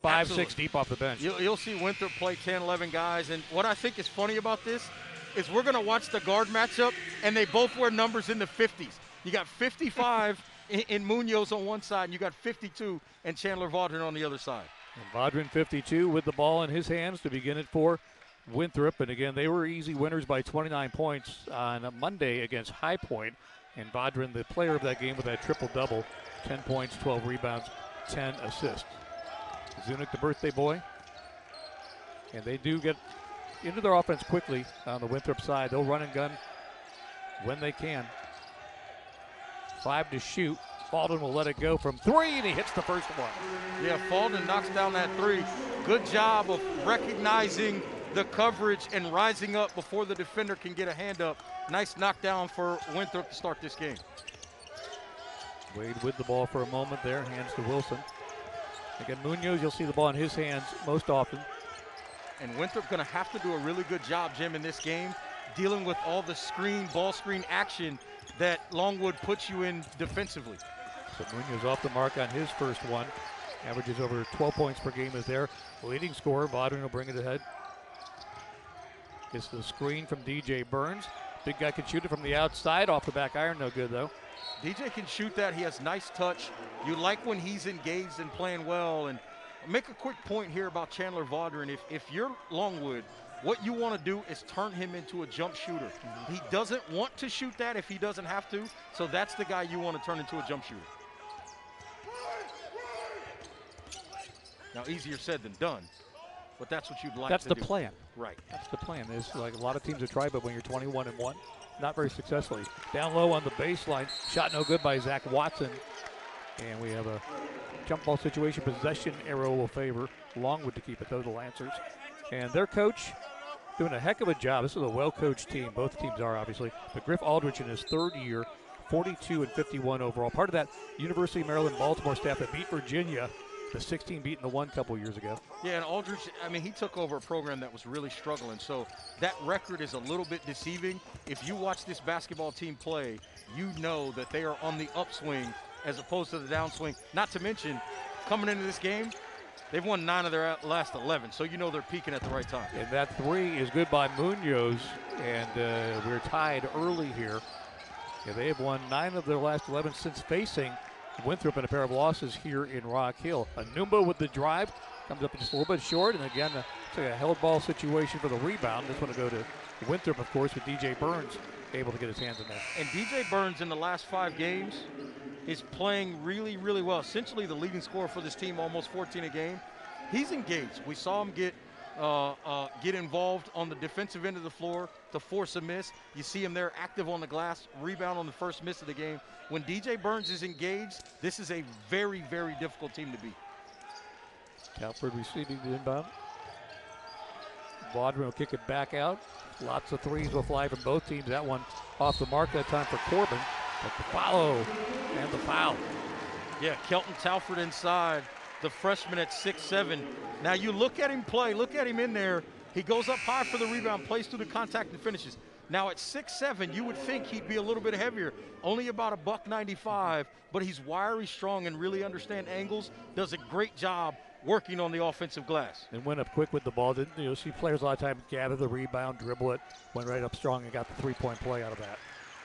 5, 6 deep off the bench. You'll see Winthrop play 10, 11 guys. And what I think is funny about this is we're going to watch the guard matchup, and they both wear numbers in the 50s. You got 55 in Munoz on one side, and you got 52 and Chandler Vaudrin on the other side. And Vaudrin 52 with the ball in his hands to begin it for Winthrop. And again, they were easy winners by 29 points on a Monday against High Point. And Vaudrin, the player of that game with that triple-double, 10 points, 12 rebounds, 10 assists. Zunick, the birthday boy. And they do get into their offense quickly on the Winthrop side. They'll run and gun when they can. 5 to shoot. Falden will let it go from 3, and he hits the first one. Yeah, Falden knocks down that 3. Good job of recognizing the coverage and rising up before the defender can get a hand up. Nice knockdown for Winthrop to start this game. Wade with the ball for a moment there, hands to Wilson. Again, Munoz, you'll see the ball in his hands most often. And Winthrop going to have to do a really good job, Jim, in this game, dealing with all the ball screen action that Longwood puts you in defensively. So Munoz off the mark on his first one. Averages over 12 points per game is there. Leading scorer, Vaudrin will bring it ahead. Gets the screen from DJ Burns. Big guy can shoot it from the outside, off the back iron, no good though. DJ can shoot that, he has nice touch. You like when he's engaged and playing well. And make a quick point here about Chandler Vaudrin. If you're Longwood, what you want to do is turn him into a jump shooter. He doesn't want to shoot that if he doesn't have to, so that's the guy you want to turn into a jump shooter. Now, easier said than done, but that's what you'd like That's to the do. plan. Right. That's the plan. There's like a lot of teams have tried, but when you're 21-1, not very successfully. Down low on the baseline, shot no good by Zach Watson. And we have a jump ball situation. Possession arrow will favor Longwood to keep it, though, the Lancers. And their coach doing a heck of a job. This is a well-coached team. Both teams are, obviously. But Griff Aldrich in his third year, 42-51 overall. Part of that University of Maryland Baltimore staff that beat Virginia, the 16 beat in the 1 couple years ago. Yeah, and Aldrich, I mean, he took over a program that was really struggling. So that record is a little bit deceiving. If you watch this basketball team play, you know that they are on the upswing as opposed to the downswing. Not to mention, coming into this game, they've won 9 of their last 11, so you know they're peaking at the right time. And that 3 is good by Munoz, and we're tied early here. Yeah, they have won 9 of their last 11 since facing Winthrop in a pair of losses here in Rock Hill. Anumba with the drive, comes up just a little bit short, and again, it's like a held ball situation for the rebound. This one will go to Winthrop, of course, with DJ Burns able to get his hands in there. And DJ Burns in the last 5 games is playing really, really well. Essentially the leading scorer for this team, almost 14 a game. He's engaged. We saw him get involved on the defensive end of the floor to force a miss. You see him there active on the glass, rebound on the first miss of the game. When DJ Burns is engaged, this is a very, very difficult team to beat. Telford receiving the inbound. Vaudrin will kick it back out. Lots of 3s will fly from both teams. That one off the mark that time for Corbin. But the follow and the foul. Yeah, Kelton Telford inside. The freshman at 6'7". Now you look at him play, look at him in there. He goes up high for the rebound, plays through the contact and finishes. Now at 6'7", you would think he'd be a little bit heavier, only about $195, but he's wiry, strong, and really understands angles. Does a great job working on the offensive glass. And went up quick with the ball. Didn't you see players a lot of times gather the rebound, dribble it, went right up strong and got the 3-point play out of that.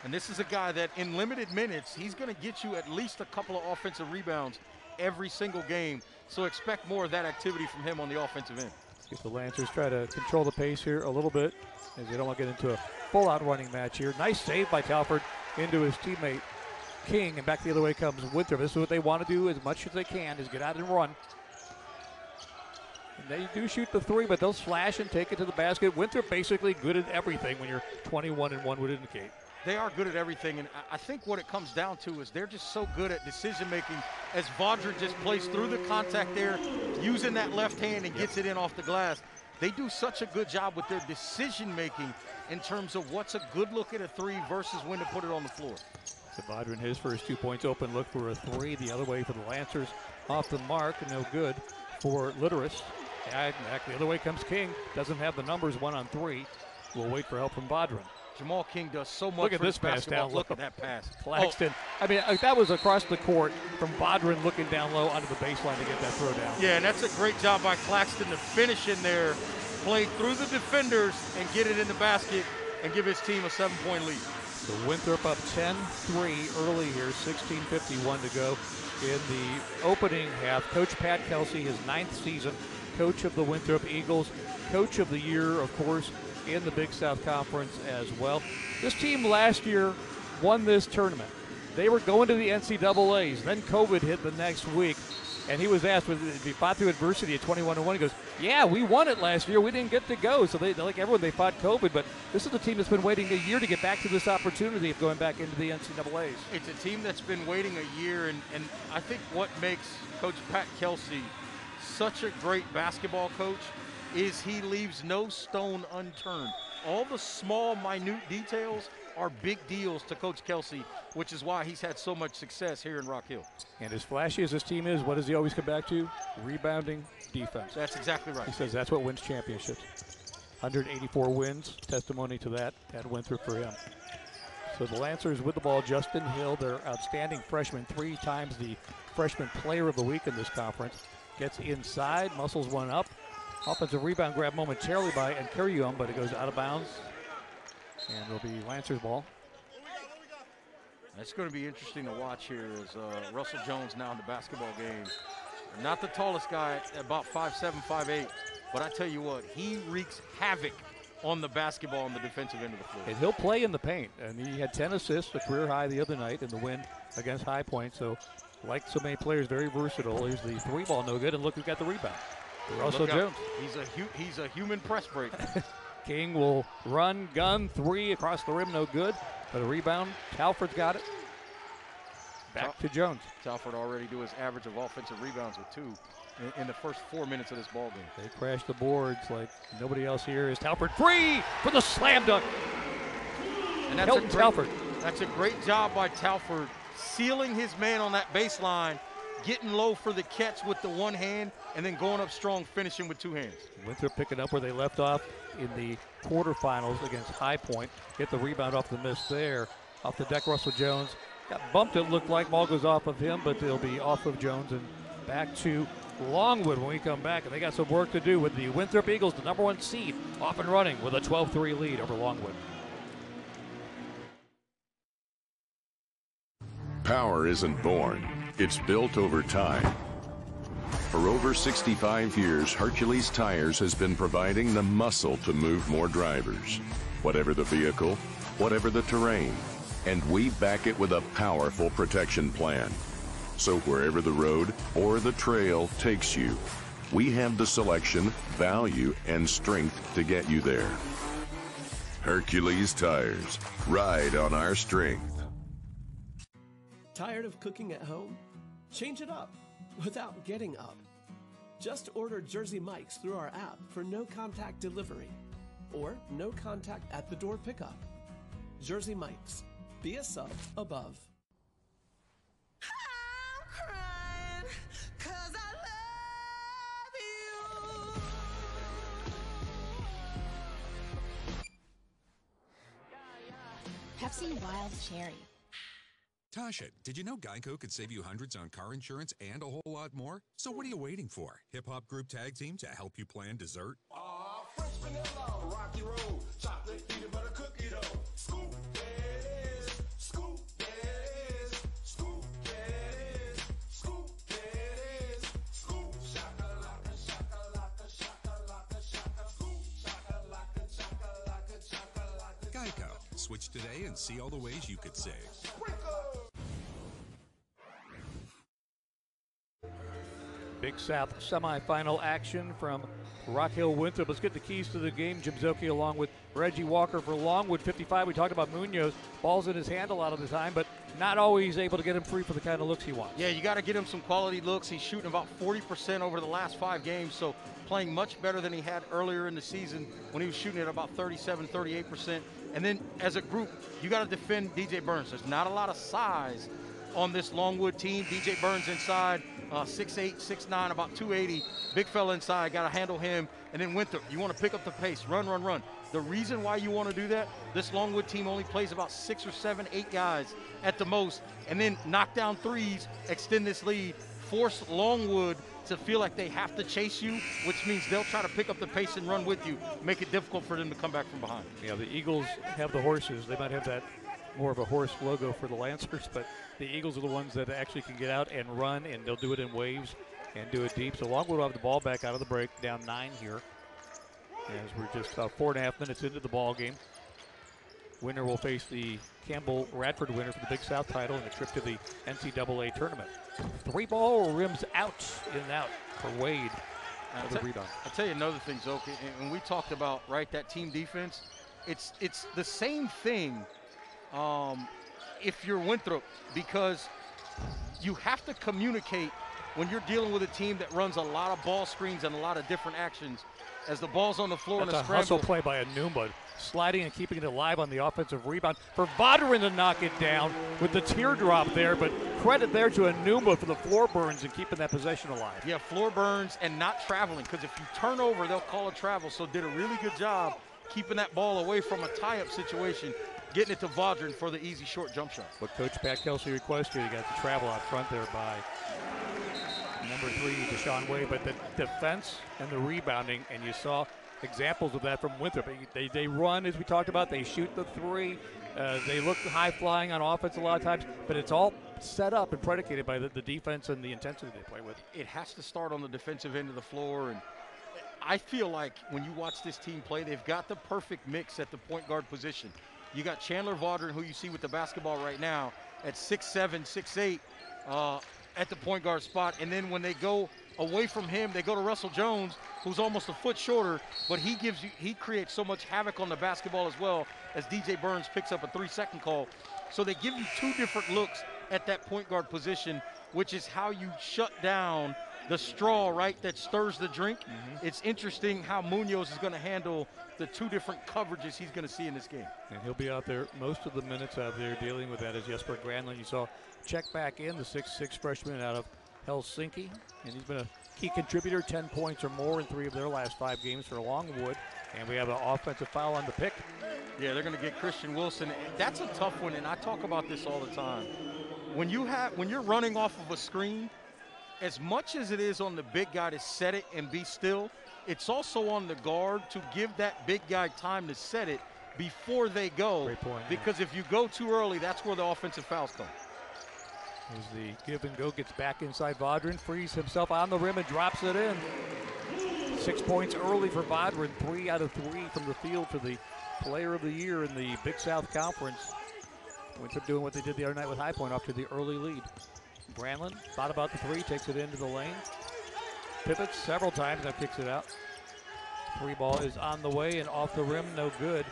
And this is a guy that in limited minutes, he's going to get you at least a couple of offensive rebounds every single game. So expect more of that activity from him on the offensive end. If the Lancers try to control the pace here a little bit, as they don't want to get into a full-out running match here. Nice save by Telford into his teammate King, and back the other way comes Winthrop. This is what they want to do as much as they can, is get out and run. And they do shoot the 3, but they'll slash and take it to the basket. Winthrop basically good at everything when you're 21-1 would indicate. They are good at everything, and I think what it comes down to is they're just so good at decision-making as Vaudrin just plays through the contact there, using that left hand and gets it in off the glass. They do such a good job with their decision-making in terms of what's a good look at a 3 versus when to put it on the floor. So Vaudrin, his first 2 points open, look for a 3. The other way for the Lancers, off the mark, no good for Litteris. And back the other way comes King. Doesn't have the numbers, 1 on 3. We'll wait for help from Vaudrin. Jamal King does so much Look at for this his pass basketball. down low. Look at that pass. Claxton. I mean, that was across the court from Bodrin looking down low onto the baseline to get that throw down. Yeah, and that's a great job by Claxton to finish in there, play through the defenders, and get it in the basket and give his team a 7-point lead. So Winthrop up 10-3 early here, 16:51 to go in the opening half. Coach Pat Kelsey, his 9th season, coach of the Winthrop Eagles, coach of the year, of course, in the Big South Conference as well. This team last year won this tournament. They were going to the NCAAs. Then COVID hit the next week, and he was asked, if he fought through adversity at 21-1. He goes, yeah, we won it last year. We didn't get to go. So they, like everyone, they fought COVID, but this is a team that's been waiting a year to get back to this opportunity of going back into the NCAAs. It's a team that's been waiting a year, and I think what makes Coach Pat Kelsey such a great basketball coach is he leaves no stone unturned. All the small, minute details are big deals to Coach Kelsey, which is why he's had so much success here in Rock Hill. And as flashy as this team is, what does he always come back to? Rebounding, defense. That's exactly right. He says that's what wins championships. 184 wins, testimony to that at Winthrop for him. So the Lancers with the ball, Justin Hill, their outstanding freshman, 3 times the freshman player of the week in this conference, gets inside, muscles one up. Offensive rebound grab momentarily by Enkarium, but it goes out of bounds. And it'll be Lancers ball. It's going to be interesting to watch here as Russell Jones now in the basketball game. Not the tallest guy, about 5'7", 5'8", but I tell you what, he wreaks havoc on the basketball on the defensive end of the floor. And he'll play in the paint, and he had 10 assists, a career high the other night in the win against High Point. So, like so many players, very versatile. Here's the 3-ball, no good, and look who got the rebound. Russell Jones. He's a human press break. King will run, gun, 3 across the rim, no good. But a rebound, Talford's got it. Back to Jones. Talford already do his average of offensive rebounds with 2 in the first 4 minutes of this ball game. They crash the boards like nobody else here. Is Talford free for the slam dunk? And that's a great job by Talford, sealing his man on that baseline, getting low for the catch with the one hand, and then going up strong, finishing with 2 hands. Winthrop picking up where they left off in the quarterfinals against High Point. Get the rebound off the miss there. Off the deck, Russell Jones. Got bumped, it looked like. Ball goes off of him, but they'll be off of Jones and back to Longwood when we come back. And they got some work to do with the Winthrop Eagles, the #1 seed, off and running with a 12-3 lead over Longwood. Power isn't born, it's built over time. For over 65 years, Hercules Tires has been providing the muscle to move more drivers. Whatever the vehicle, whatever the terrain, and we back it with a powerful protection plan. So wherever the road or the trail takes you, we have the selection, value, and strength to get you there. Hercules Tires, ride on our strength. Tired of cooking at home? Change it up without getting up. Just order Jersey Mike's through our app for no contact delivery or no contact at the door pickup. Jersey Mike's, be a sub above. I'm crying 'cause I love you. Pepsi Wild Cherry. Tasha, did you know Geico could save you hundreds on car insurance and a whole lot more? So what are you waiting for? Hip-hop group tag team to help you plan dessert? Fresh vanilla, rocky road, chocolate peanut butter cookie dough. Scoop this, scoop this, scoop this, scoop this, scoop shakalaka, shakalaka, shakalaka, shaka, scoop shakalaka, shakalaka, shakalaka. Geico. Switch today and see all the ways you could save. Big South semifinal action from Rock Hill Winthrop. Let's get the keys to the game. Jim Zoki along with Reggie Walker for Longwood 55. We talked about Munoz. Ball's in his hand a lot of the time, but not always able to get him free for the kind of looks he wants. Yeah, you got to get him some quality looks. He's shooting about 40% over the last 5 games, so playing much better than he had earlier in the season when he was shooting at about 37, 38%. And then as a group, you got to defend DJ Burns. There's not a lot of size on this Longwood team. DJ Burns inside, 6'8", 6'9", about 280. Big fella inside, got to handle him. And then Winthrop, you want to pick up the pace, run. The reason why you want to do that, this Longwood team only plays about 6 or 7, 8 guys at the most, and then knock down threes, extend this lead, force Longwood to feel like they have to chase you, which means they'll try to pick up the pace and run with you, make it difficult for them to come back from behind. Yeah, the Eagles have the horses. They might have that more of a horse logo for the Lancers, but the Eagles are the ones that actually can get out and run, and they'll do it in waves and do it deep. So Longwood will have the ball back out of the break, down 9 here, as we're just about 4.5 minutes into the ball game. Winner will face the Campbell-Radford winner for the Big South title and a trip to the NCAA tournament. 3-ball rims out, in and out for Wade. Another rebound. I'll tell you another thing, Zoki, and we talked about, right, that team defense. It's the same thing if you're Winthrop, because you have to communicate when you're dealing with a team that runs a lot of ball screens and a lot of different actions. As the ball's on the floor in a scramble. Hustle play by Enumba, sliding and keeping it alive on the offensive rebound. For Vodrin to knock it down with the teardrop there, but credit there to Enumba for the floor burns and keeping that possession alive. Yeah, floor burns and not traveling, because if you turn over, they'll call a travel. So did a really good job keeping that ball away from a tie-up situation, getting it to Vodrin for the easy short jump shot. But Coach Pat Kelsey requested, he got the travel out front there by number 3, Deshaun Wade, but the defense and the rebounding, and you saw examples of that from Winthrop. They run, as we talked about, they shoot the 3, they look high flying on offense a lot of times, but it's all set up and predicated by the defense and the intensity they play with. It has to start on the defensive end of the floor, and I feel like when you watch this team play, they've got the perfect mix at the point guard position. You got Chandler Vodrin, who you see with the basketball right now, at 6'7", 6'8", at the point guard spot, and then when they go away from him, they go to Russell Jones, who's almost a foot shorter, but he creates so much havoc on the basketball as well, as DJ Burns picks up a 3-second call. So they give you 2 different looks at that point guard position, which is how you shut down the straw, right, that stirs the drink. It's interesting how Munoz is going to handle the 2 different coverages he's going to see in this game. And he'll be out there most of the minutes out there dealing with that as Jesper Granlund. You saw check back in, the 6'6" freshman out of Helsinki, and he's been a key contributor, 10 points or more in 3 of their last 5 games for Longwood. And we have an offensive foul on the pick. Yeah, they're going to get Christian Wilson. That's a tough one, and I talk about this all the time. When you're running off of a screen, as much as it is on the big guy to set it and be still, it's also on the guard to give that big guy time to set it before they go. Great point. Because if you go too early, that's where the offensive fouls come. As the give and go gets back inside Vodrin, frees himself on the rim and drops it in. 6 points early for Vodrin, 3 out of 3 from the field for the player of the year in the Big South Conference. Winthrop doing what they did the other night with High Point, off to the early lead. Branlin thought about the 3, takes it into the lane. Pivots several times, now kicks it out. 3-ball is on the way and off the rim, no good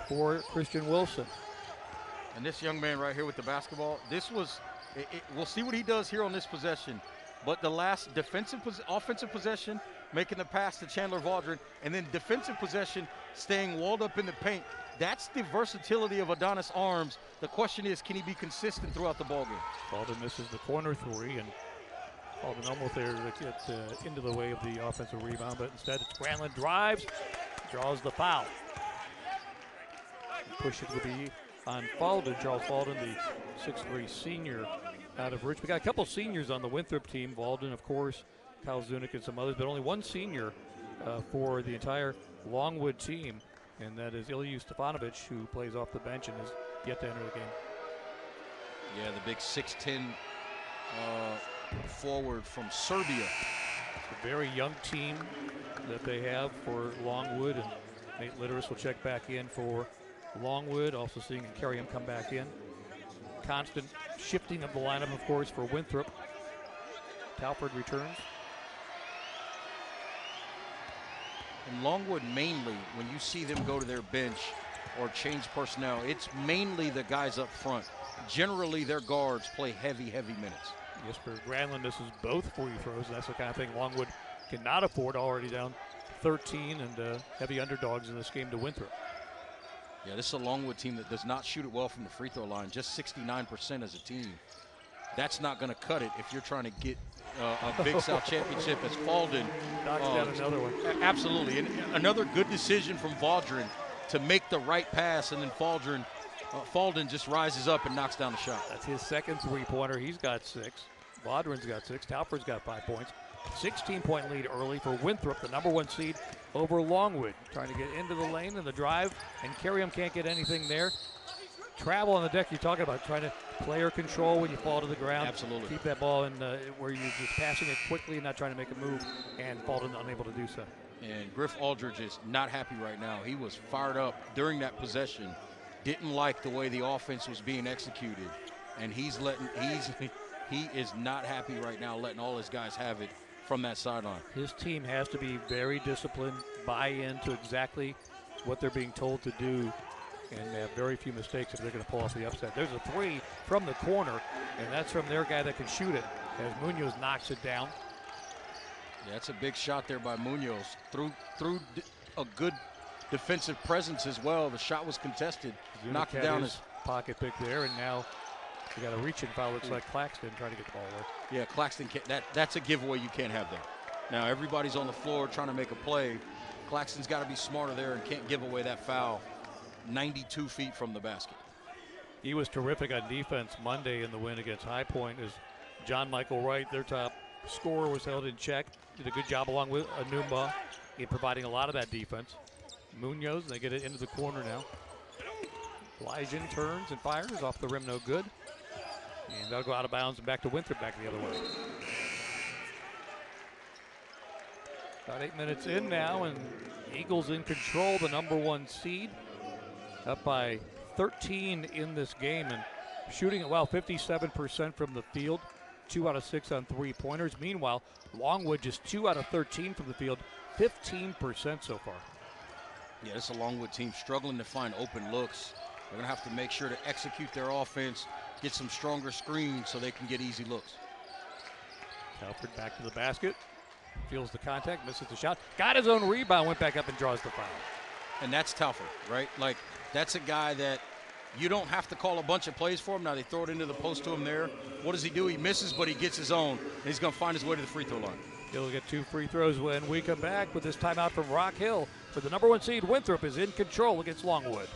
for Christian Wilson. And this young man right here with the basketball, we'll see what he does here on this possession. But the last offensive possession, making the pass to Chandler Vodrin, and then defensive possession, staying walled up in the paint. That's the versatility of Adonis Arms. The question is, can he be consistent throughout the ballgame? Alden misses the corner 3, and Alden almost there to get into the way of the offensive rebound, but instead it's Granlund drives, draws the foul. Push it will be on Falden, Charles Falden, the 6'3" senior out of Rich. We got a couple seniors on the Winthrop team. Walden, of course, Kyle Zunick and some others, but only one senior for the entire Longwood team, and that is Ilya Stefanovic, who plays off the bench and is yet to enter the game. Yeah, the big 6'10" forward from Serbia. It's a very young team that they have for Longwood, and Nate Litteris will check back in for Longwood, also seeing Carrium come back in. Constant shifting of the lineup, of course, for Winthrop. Talford returns. And Longwood mainly, when you see them go to their bench or change personnel, it's mainly the guys up front. Generally, their guards play heavy minutes. Jesper Granlund misses both free throws. That's the kind of thing Longwood cannot afford, already down 13 and heavy underdogs in this game to Winthrop. Yeah, this is a Longwood team that does not shoot it well from the free throw line, just 69% as a team. That's not going to cut it if you're trying to get a Big South championship as Falden. Knocks down another one. Absolutely. And another good decision from Vodrin to make the right pass, and then Falden just rises up and knocks down the shot. That's his second three-pointer. He's got 6. Vaudrin's got 6. Talford's got 5 points. 16-point lead early for Winthrop, the #1 seed over Longwood. Trying to get into the lane and the drive, and Carrium can't get anything there. Travel on the deck, you're talking about trying to player control when you fall to the ground. Absolutely. Keep that ball in where you're just passing it quickly and not trying to make a move, and Falden unable to do so. And Griff Aldridge is not happy right now. He was fired up during that possession, didn't like the way the offense was being executed, and he is not happy right now letting all his guys have it from that sideline. His team has to be very disciplined, buy into exactly what they're being told to do, and have very few mistakes if they're going to pull off the upset. There's a 3 from the corner, and that's from their guy that can shoot it, as Munoz knocks it down. Yeah, that's a big shot there by Munoz. Through a good defensive presence as well. The shot was contested. Knocked it down. His pocket pick there, and now you got a reach and foul. Looks like Claxton trying to get the ball away. Yeah, Claxton, that's a giveaway you can't have there. Now everybody's on the floor trying to make a play. Claxton's got to be smarter there and can't give away that foul 92 feet from the basket. He was terrific on defense Monday in the win against High Point as John Michael Wright, their top scorer, was held in check. Did a good job along with Anumba in providing a lot of that defense. Munoz, they get it into the corner now. Elijah turns and fires off the rim, no good. And that'll go out of bounds and back to Winthrop, back the other way. About 8 minutes in now, and Eagles in control, the #1 seed. Up by 13 in this game, and shooting it well, 57% from the field, 2 out of 6 on three-pointers. Meanwhile, Longwood just 2 out of 13 from the field, 15% so far. Yeah, this is a Longwood team struggling to find open looks. They're going to have to make sure to execute their offense, get some stronger screens so they can get easy looks. Telford back to the basket, feels the contact, misses the shot, got his own rebound, went back up and draws the foul. And that's Telford, right? Like, that's a guy that you don't have to call a bunch of plays for him. Now they throw it into the post to him there. What does he do? He misses, but he gets his own, and he's going to find his way to the free throw line. He'll get 2 free throws when we come back with this timeout from Rock Hill. For the #1 seed, Winthrop is in control against Longwood.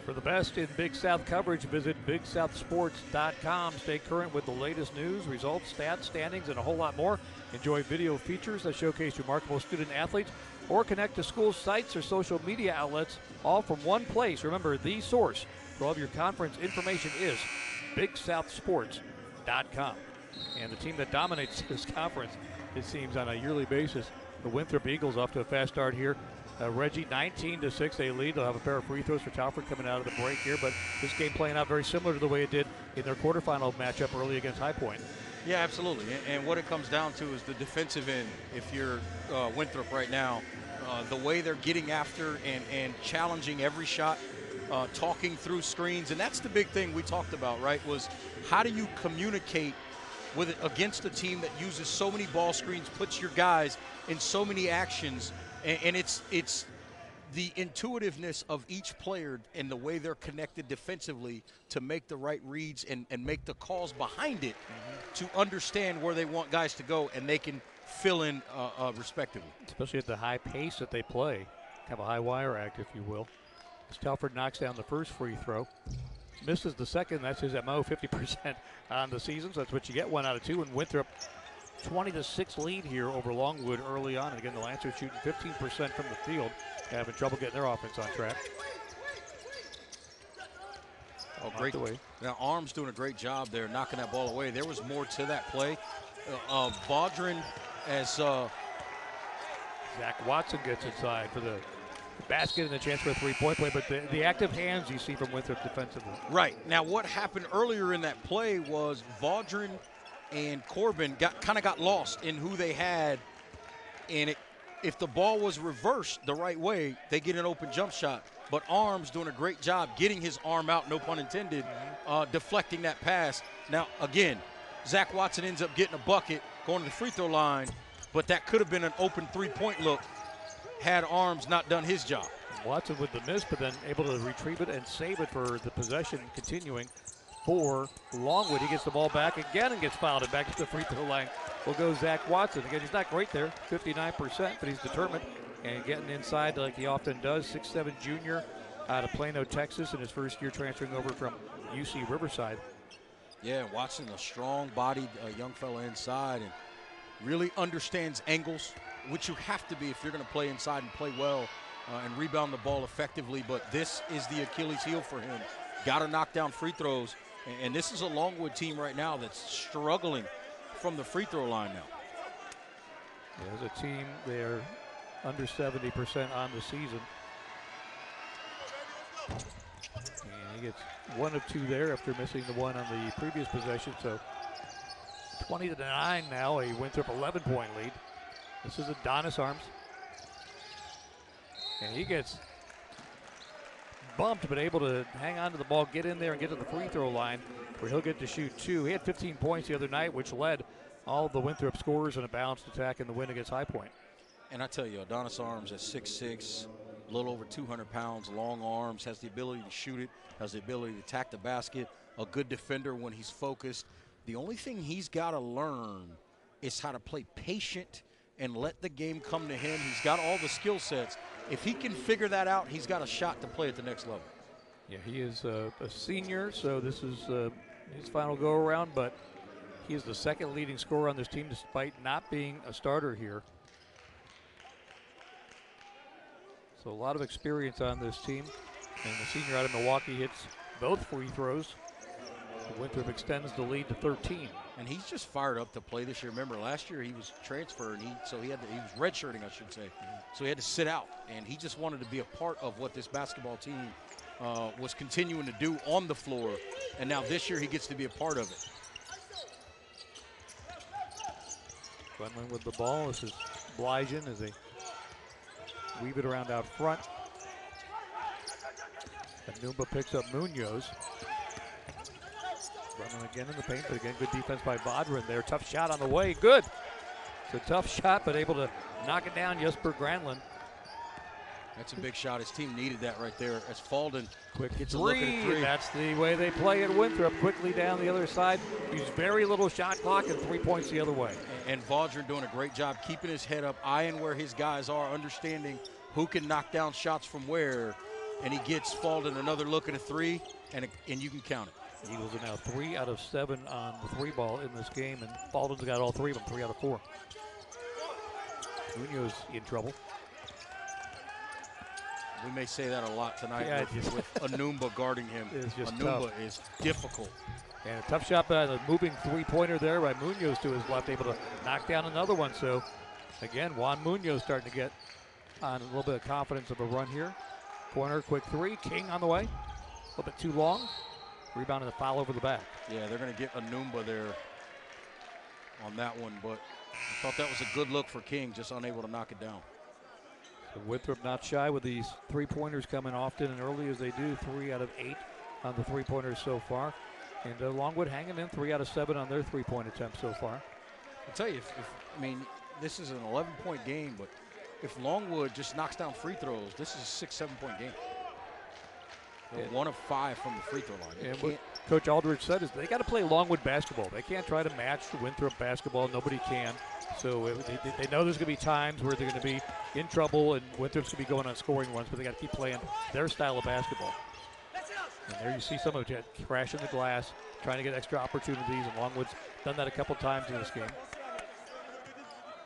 For the best in Big South coverage, visit BigSouthSports.com. Stay current with the latest news, results, stats, standings, and a whole lot more. Enjoy video features that showcase remarkable student athletes, or connect to school sites or social media outlets, all from one place. Remember, the source for all of your conference information is BigSouthSports.com. And the team that dominates this conference, it seems, on a yearly basis, the Winthrop Eagles, off to a fast start here. Reggie, 19-6, they lead. They'll have a pair of free throws for Telford coming out of the break here, but this game playing out very similar to the way it did in their quarterfinal matchup early against High Point. Yeah, absolutely. And what it comes down to is the defensive end. If you're Winthrop right now, the way they're getting after and challenging every shot, talking through screens, and that's the big thing we talked about, right, was how do you communicate against a team that uses so many ball screens, puts your guys in so many actions, and it's the intuitiveness of each player and the way they're connected defensively to make the right reads and make the calls behind it to understand where they want guys to go, and they can fill in respectively. Especially at the high pace that they play. Have a high wire act, if you will. As Telford knocks down the first free throw. Misses the second. That's his MO, 50% on the season. So that's what you get, 1 out of 2. And Winthrop, 20-6 lead here over Longwood early on. And again, the Lancers shooting 15% from the field. Having trouble getting their offense on track. Oh, great. Now, Arms doing a great job there, knocking that ball away. There was more to that play. Vaudrin, as Zach Watson gets inside for the basket and the chance for a three-point play, but the active hands you see from Winthrop defensively. Right. Now, what happened earlier in that play was Vaudrin and Corbin got lost in who they had, and if the ball was reversed the right way, they get an open jump shot. But Arms doing a great job getting his arm out, no pun intended, deflecting that pass. Now, again, Zach Watson ends up getting a bucket, going to the free throw line, but that could have been an open three-point look had Arms not done his job. Watson with the miss, but then able to retrieve it and save it for the possession continuing for Longwood. He gets the ball back again and gets fouled, and back to the free throw line will go Zach Watson. Again, he's not great there, 59%, but he's determined and getting inside like he often does. 6'7" junior out of Plano, Texas, in his first year transferring over from UC Riverside. Yeah, Watson, a strong-bodied young fella inside, and really understands angles, which you have to be if you're going to play inside and play well and rebound the ball effectively. But this is the Achilles heel for him. Got to knock down free throws, and this is a Longwood team right now that's struggling from the free throw line now. As a team, they're under 70% on the season. And he gets 1 of 2 there after missing the one on the previous possession. So 20-9 now, a Winthrop 11-point lead. This is Adonis Arms. And he gets bumped, but able to hang on to the ball, get in there and get to the free throw line where he'll get to shoot 2. He had 15 points the other night, which led all the Winthrop scorers in a balanced attack in the win against High Point. And I tell you, Adonis Arms at 6'6", a little over 200 pounds, long arms, has the ability to shoot it, has the ability to attack the basket, a good defender when he's focused. The only thing he's got to learn is how to play patient and let the game come to him. He's got all the skill sets. If he can figure that out, he's got a shot to play at the next level. Yeah, he is a senior, so this is his final go-around, but he is the second leading scorer on this team despite not being a starter here. So a lot of experience on this team. And the senior out of Milwaukee hits both free throws. Winthrop extends the lead to 13. And he's just fired up to play this year. Remember, last year he was transferred, and he was redshirting, I should say. So he had to sit out, and he just wanted to be a part of what this basketball team was continuing to do on the floor. And now this year he gets to be a part of it. Quinlan with the ball. This is Blygen as they weave it around out front. And Numba picks up Munoz. Running again in the paint, but again, good defense by Vaudrin there. Tough shot on the way, good. It's a tough shot, but able to knock it down, Jesper Granlund. That's a big shot. His team needed that right there as Falden Quick gets a look at a three. That's the way they play at Winthrop. Quickly down the other side. Use very little shot clock and 3 points the other way. And Vaudrin doing a great job keeping his head up, eyeing where his guys are, understanding who can knock down shots from where. And he gets Falden another look at a three, and you can count it. Eagles are now 3 out of 7 on the 3 ball in this game, and Falden's got all 3 of them, 3 out of 4. Munoz in trouble. We may say that a lot tonight with Anumba guarding him. It's just Anumba tough. is difficult. And a tough shot by the moving three-pointer there by Munoz to his left, able to knock down another one. So, again, Juan Munoz starting to get on a little bit of confidence of a run here. Corner, quick three. King on the way. A little bit too long. Rebound and a foul over the back. Yeah, they're going to get Anumba there on that one, but I thought that was a good look for King, just unable to knock it down. So Winthrop not shy with these three-pointers coming often and early as they do. 3 out of 8 on the three-pointers so far. And Longwood hanging in 3 out of 7 on their 3-point attempts so far. I'll tell you, I mean, this is an 11-point game, but if Longwood just knocks down free throws, this is a 6, 7-point game. They're 1 of 5 from the free throw line. And what Coach Aldridge said is they got to play Longwood basketball. They can't try to match Winthrop basketball. Nobody can. So they know there's going to be times where they're going to be in trouble and Winthrop's going to be going on scoring runs, but they got to keep playing their style of basketball. And there you see some of it crashing the glass, trying to get extra opportunities, and Longwood's done that a couple times in this game.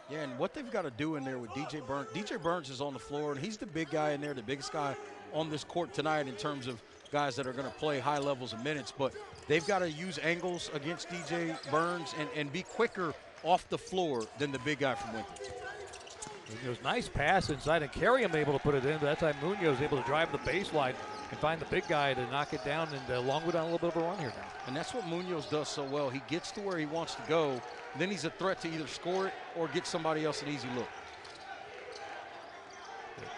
Yeah, and what they've got to do in there with DJ Burns. DJ Burns is on the floor, and he's the big guy in there, the biggest guy on this court tonight in terms of guys that are going to play high levels of minutes. But they've got to use angles against DJ Burns and be quicker off the floor than the big guy from Winthrop. Munoz, nice pass inside, and Carriam able to put it in. But that time Munoz able to drive the baseline and find the big guy to knock it down, and Longwood on a little bit of a run here now. And that's what Munoz does so well. He gets to where he wants to go, then he's a threat to either score it or get somebody else an easy look.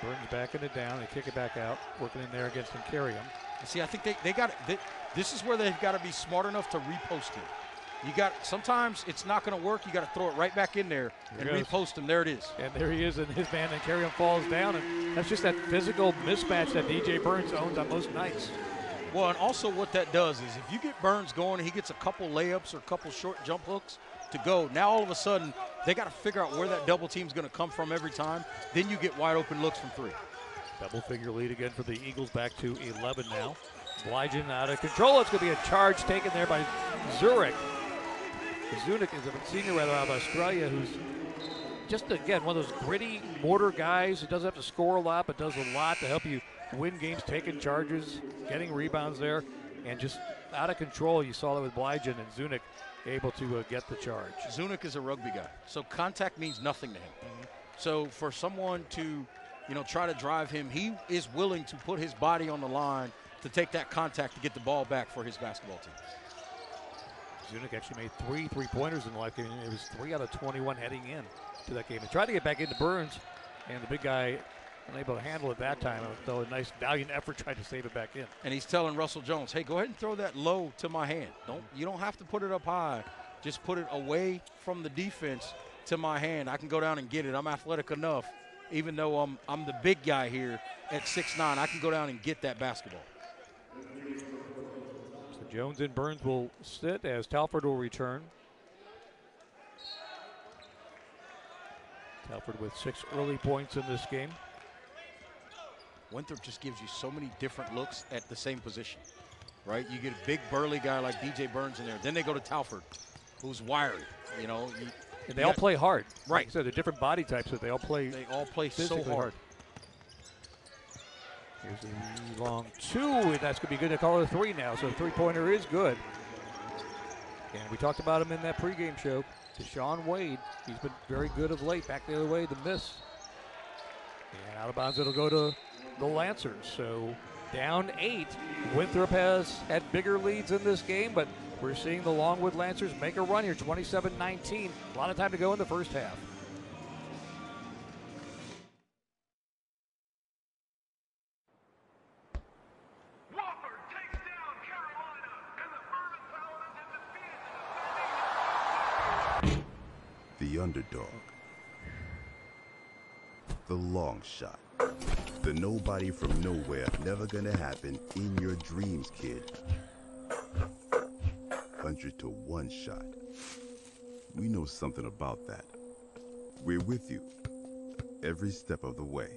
Burns backing it down, they kick it back out, working in there against Carriam. See, I think they got this is where they've got to be smart enough to repost it. You got, sometimes it's not going to work. You got to throw it right back in there and repost him. There it is. And there he is, and his man, and Carriam falls down. And that's just that physical mismatch that DJ Burns owns on most nights. Well, and also what that does is if you get Burns going, he gets a couple layups or a couple short jump hooks to go. Now all of a sudden they got to figure out where that double team's going to come from every time. Then you get wide open looks from 3. Double figure lead again for the Eagles, back to 11 now. Blygen out of control. It's going to be a charge taken there by Zurich. Zunic is a senior right out of Australia who's just, again, one of those gritty mortar guys who doesn't have to score a lot but does a lot to help you win games, taking charges, getting rebounds there, and just out of control. You saw that with Blygen, and Zunic able to get the charge. Zunic is a rugby guy, so contact means nothing to him. So for someone to, try to drive him, he is willing to put his body on the line to take that contact to get the ball back for his basketball team. Zunic actually made 3 3-pointers in the life game. It was 3 out of 21 heading in to that game. He tried to get back into Burns, and the big guy unable to handle it that time. Though a nice valiant effort tried to save it back in. And he's telling Russell Jones, hey, go ahead and throw that low to my hand. You don't have to put it up high. Just put it away from the defense to my hand. I can go down and get it. I'm athletic enough. Even though I'm the big guy here at 6'9", I can go down and get that basketball. Jones and Burns will sit as Talford will return. Talford with 6 early points in this game. Winthrop just gives you so many different looks at the same position, right? You get a big burly guy like DJ Burns in there. Then they go to Talford, who's wiry, And they all play hard. Right. So they're different body types, but they all play so hard. Here's a long 2, and that's going to be good to call it a 3 now. So the 3-pointer is good. And we talked about him in that pregame show. Deshaun Wade, he's been very good of late. Back the other way, the miss. And out of bounds, it'll go to the Lancers. So down 8. Winthrop has had bigger leads in this game, but we're seeing the Longwood Lancers make a run here, 27-19. A lot of time to go in the first half. The underdog. The long shot. The nobody from nowhere, never gonna happen in your dreams, kid. 100 to 1 shot. We know something about that. We're with you every step of the way.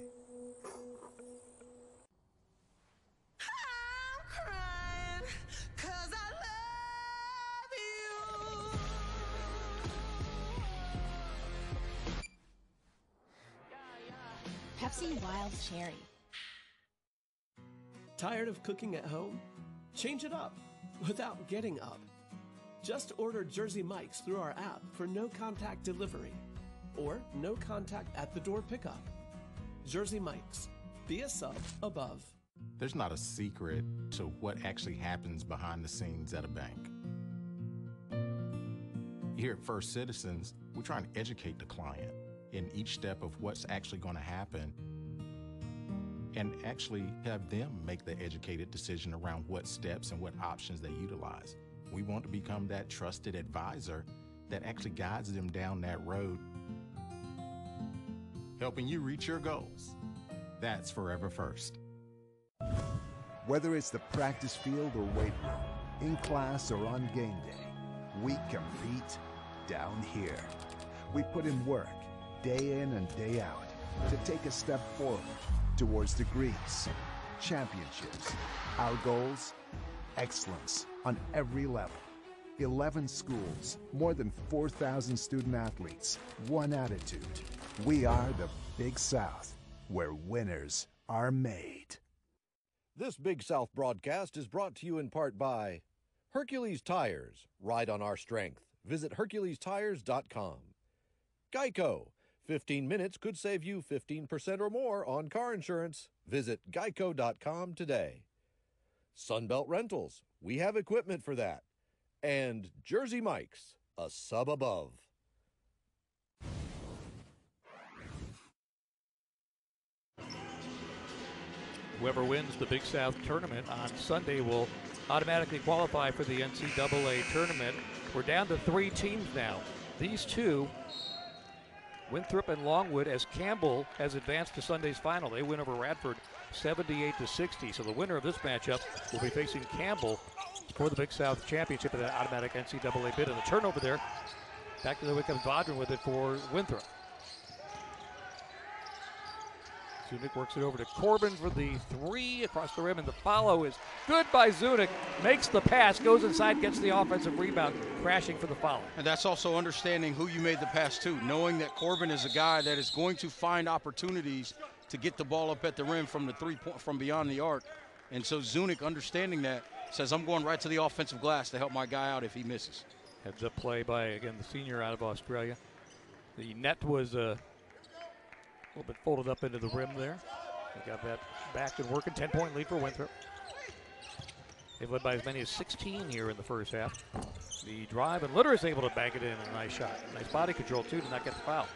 Pepsi Wild Cherry. Tired of cooking at home? Change it up without getting up. Just order Jersey Mike's through our app for no contact delivery or no contact at the door pickup. Jersey Mike's. Be a sub above. There's not a secret to what actually happens behind the scenes at a bank. Here at First Citizens, we're trying to educate the client in each step of what's actually going to happen and actually have them make the educated decision around what steps and what options they utilize. We want to become that trusted advisor that actually guides them down that road, helping you reach your goals. That's Forever First. Whether it's the practice field or weight room, in class or on game day, we compete down here. We put in work, day in and day out, to take a step forward towards degrees, championships, our goals, excellence on every level. 11 schools, more than 4,000 student athletes, one attitude. We are the Big South, where winners are made. This Big South broadcast is brought to you in part by Hercules Tires. Ride on our strength. Visit HerculesTires.com. Geico. 15 minutes could save you 15% or more on car insurance. Visit Geico.com today. Sunbelt Rentals. We have equipment for that. And Jersey Mike's, a sub above. Whoever wins the Big South tournament on Sunday will automatically qualify for the NCAA tournament. We're down to 3 teams now. These two, Winthrop and Longwood, as Campbell has advanced to Sunday's final. They win over Radford 78-60. So the winner of this matchup will be facing Campbell for the Big South Championship in an automatic NCAA bid. And the turnover there, back to the way comes Vaudrin with it for Winthrop. Zunick works it over to Corbin for the 3 across the rim, and the follow is good by Zunick. Makes the pass, goes inside, gets the offensive rebound, crashing for the foul. And that's also understanding who you made the pass to, knowing that Corbin is a guy that is going to find opportunities to get the ball up at the rim from the 3-point, from beyond the arc. And so Zunick, understanding that, says, I'm going right to the offensive glass to help my guy out if he misses. Heads up play by, again, the senior out of Australia. The net was a little bit folded up into the rim there. They got that back and working. 10-point lead for Winthrop. They've led by as many as 16 here in the first half. The drive, and Litter is able to bank it in. A nice shot. Nice body control, too, to not get the foul.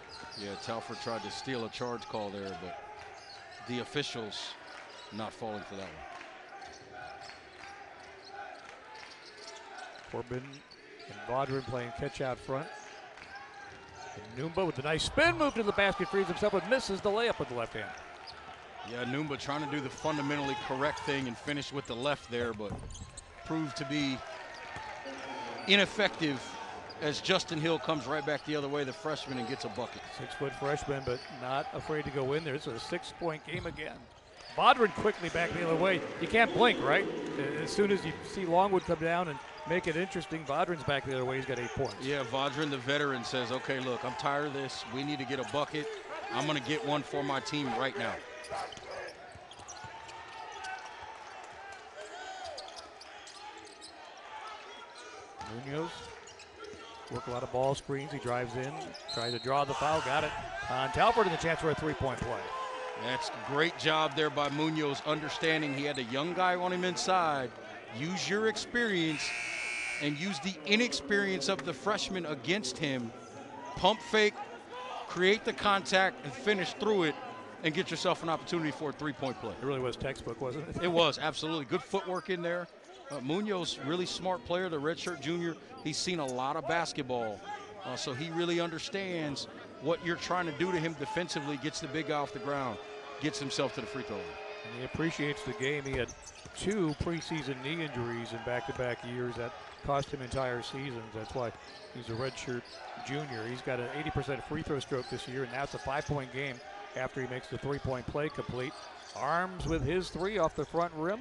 Yeah, Telford tried to steal a charge call there, but the officials not falling for that one. Corbin and Vaudrin playing catch out front. And Numba with a nice spin move to the basket, frees himself, but misses the layup with the left hand. Yeah, Numba trying to do the fundamentally correct thing and finish with the left there, but proved to be ineffective as Justin Hill comes right back the other way, the freshman, and gets a bucket. 6-foot freshman, but not afraid to go in there. It's a 6-point game again. Vaudrin quickly back the other way. You can't blink, right? As soon as you see Longwood come down and make it interesting, Vaudrin's back the other way. He's got 8 points. Yeah, Vaudrin, the veteran, says, okay, look, I'm tired of this. We need to get a bucket. I'm going to get one for my team right now. Munoz work a lot of ball screens. He drives in, tries to draw the foul, got it on Telford, and the chance for a 3-point play. That's a great job there by Munoz, understanding he had a young guy on him inside. Use your experience and use the inexperience of the freshman against him. Pump fake, create the contact, and finish through it, and get yourself an opportunity for a 3-point play. It really was textbook, wasn't it? It was, absolutely. Good footwork in there. Munoz, really smart player, the redshirt junior. He's seen a lot of basketball, so he really understands what you're trying to do to him defensively, gets the big guy off the ground, gets himself to the free throw line. And he appreciates the game. He had 2 preseason knee injuries in back-to-back years that cost him entire seasons. That's why he's a redshirt junior. He's got an 80% free throw stroke this year, and now it's a 5-point game after he makes the 3-point play complete. Arms with his 3 off the front rim.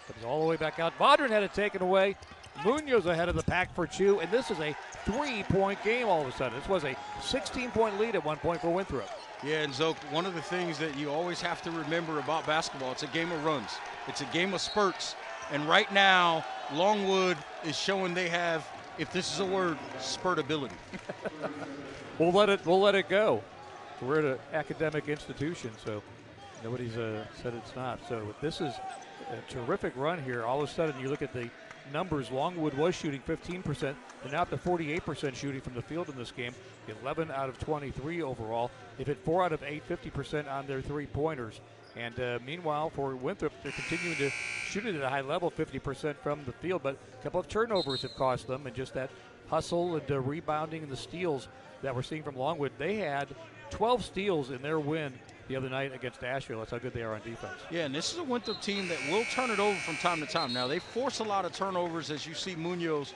Comes all the way back out. Vaudrin had it taken away. Munoz ahead of the pack for 2, and this is a 3-point game all of a sudden. This was a 16-point lead at one point for Winthrop. Yeah, and Zoke, one of the things that you always have to remember about basketball, it's a game of runs. It's a game of spurts. And right now, Longwood is showing they have, if this is a word, spurtability. We'll let it go. We're at an academic institution, so nobody's said it's not. So this is a terrific run here. All of a sudden, you look at the numbers. Longwood was shooting 15%. They're now up to 48% shooting from the field in this game. 11 out of 23 overall. They've hit 4 out of 8, 50% on their three-pointers. And meanwhile, for Winthrop, they're continuing to shoot it at a high level, 50% from the field. But a couple of turnovers have cost them, and just that hustle and rebounding and the steals that we're seeing from Longwood. They had 12 steals in their win the other night against Asheville. That's how good they are on defense. Yeah, and this is a Winthrop team that will turn it over from time to time. Now, they force a lot of turnovers, as you see Munoz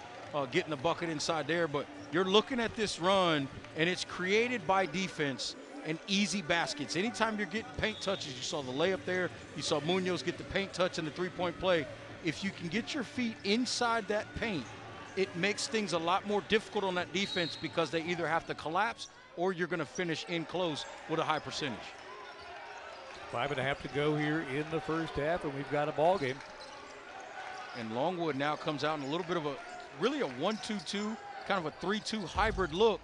getting the bucket inside there, but you're looking at this run, and it's created by defense and easy baskets. Anytime you're getting paint touches, you saw the layup there, you saw Munoz get the paint touch and the three-point play. If you can get your feet inside that paint, it makes things a lot more difficult on that defense because they either have to collapse or you're going to finish in close with a high percentage. 5.5 to go here in the first half, and we've got a ball game. And Longwood now comes out in a little bit of really a 1-2-2, kind of a 3-2 hybrid look.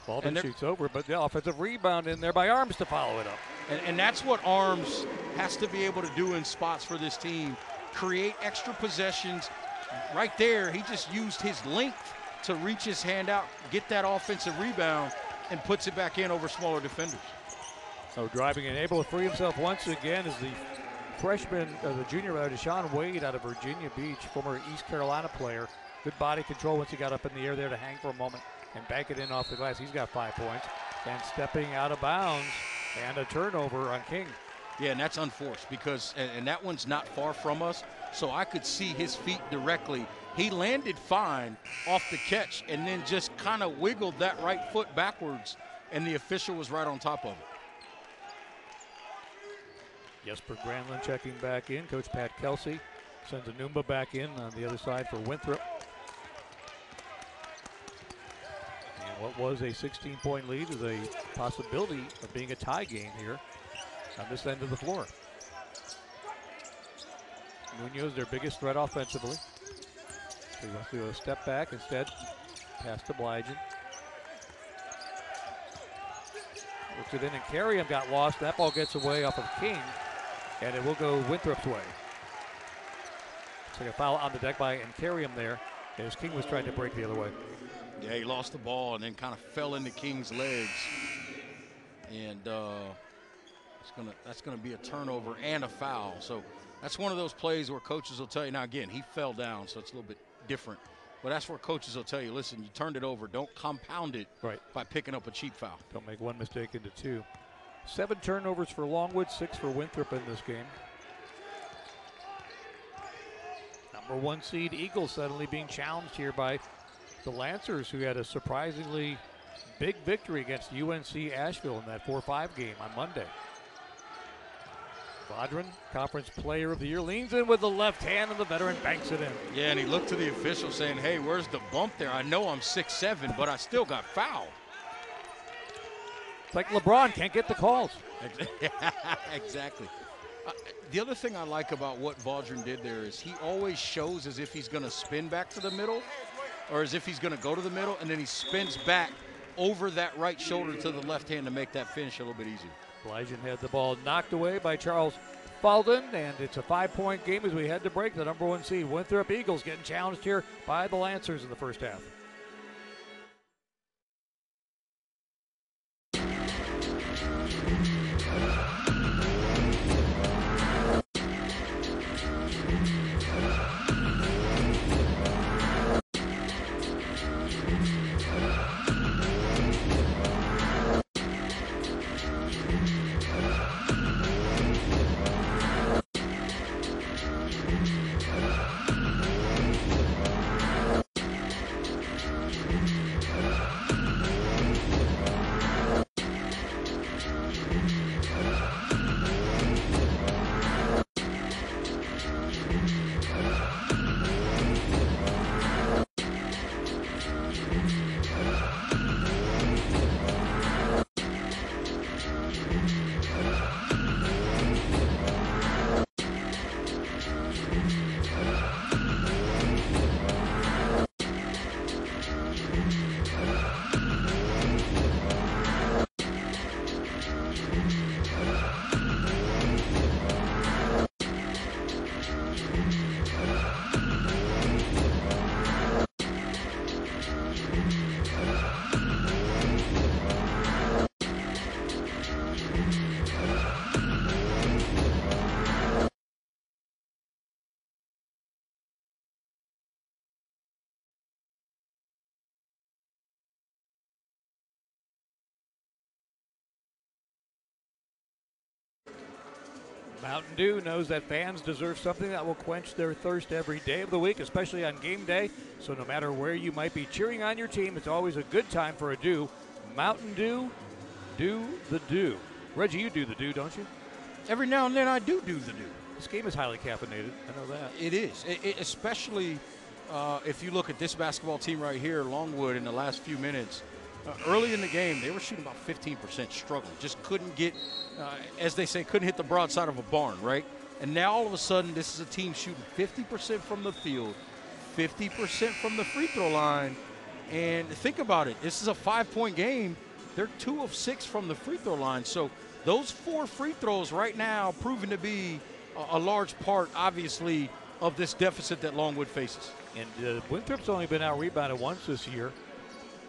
Baldwin shoots over, but the offensive rebound in there by Arms to follow it up. And that's what Arms has to be able to do in spots for this team. Create extra possessions. Right there, he just used his length to reach his hand out, get that offensive rebound, and puts it back in over smaller defenders. So driving and able to free himself once again is the freshman, the junior, Deshaun Wade out of Virginia Beach, former East Carolina player. Good body control once he got up in the air there to hang for a moment and bank it in off the glass. He's got 5 points. And stepping out of bounds and a turnover on King. Yeah, and that's unforced because, and that one's not far from us, so I could see his feet directly. He landed fine off the catch and then just kind of wiggled that right foot backwards, and the official was right on top of it. Jesper Granlund checking back in. Coach Pat Kelsey sends Anumba back in on the other side for Winthrop. And what was a 16-point lead is a possibility of being a tie game here on this end of the floor. Munoz, their biggest threat offensively. He wants to do a step back instead. Pass to Blygen. Looks it in, and Carrium got lost. That ball gets away off of King, and it will go Winthrop's way. It's like a foul on the deck by Carrium there, as King was trying to break the other way. Yeah, he lost the ball and then kind of fell into King's legs. And that's gonna be a turnover and a foul. So that's one of those plays where coaches will tell you, now again, he fell down, so it's a little bit different. But that's where coaches will tell you, listen, you turned it over. Don't compound it by picking up a cheap foul. Don't make one mistake into two. 7 turnovers for Longwood, 6 for Winthrop in this game. Number 1 seed Eagles suddenly being challenged here by the Lancers, who had a surprisingly big victory against UNC Asheville in that 4-5 game on Monday. Vaudrin, Conference Player of the Year, leans in with the left hand, and the veteran banks it in. Yeah, and he looked to the official saying, hey, where's the bump there? I know I'm 6'7", but I still got fouled. It's like LeBron can't get the calls. Exactly. The other thing I like about what Vaudrin did there is he always shows as if he's going to spin back to the middle or as if he's going to go to the middle, and then he spins back over that right shoulder to the left hand to make that finish a little bit easier. Blygen had the ball knocked away by Charles Falden, and it's a 5-point game as we head to break. The number 1 seed Winthrop Eagles getting challenged here by the Lancers in the first half. Mountain Dew knows that fans deserve something that will quench their thirst every day of the week, especially on game day. So no matter where you might be cheering on your team, it's always a good time for a Dew. Mountain Dew, do the Dew. Reggie, you do the Dew, don't you? Every now and then I do the Dew. This game is highly caffeinated. I know that. It is, especially if you look at this basketball team right here, Longwood, in the last few minutes. Early in the game, they were shooting about 15%, struggling. Just couldn't get, as they say, couldn't hit the broadside of a barn, right? And now all of a sudden, this is a team shooting 50% from the field, 50% from the free throw line. And think about it. This is a 5-point game. They're 2 of 6 from the free throw line. So those 4 free throws right now proven to be a large part, obviously, of this deficit that Longwood faces. And Winthrop's only been out-rebounded once this year,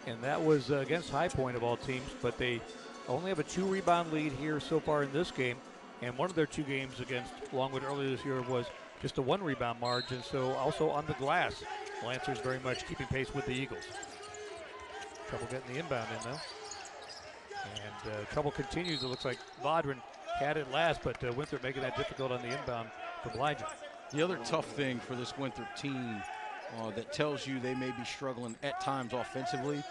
and that was against High Point of all teams, but they only have a 2-rebound lead here so far in this game, and one of their 2 games against Longwood earlier this year was just a 1-rebound margin, so also on the glass, Lancers very much keeping pace with the Eagles. Trouble getting the inbound in, though. And trouble continues. It looks like Vaudrin had it last, but Winthrop making that difficult on the inbound for Blige. The other tough thing for this Winthrop team that tells you they may be struggling at times offensively,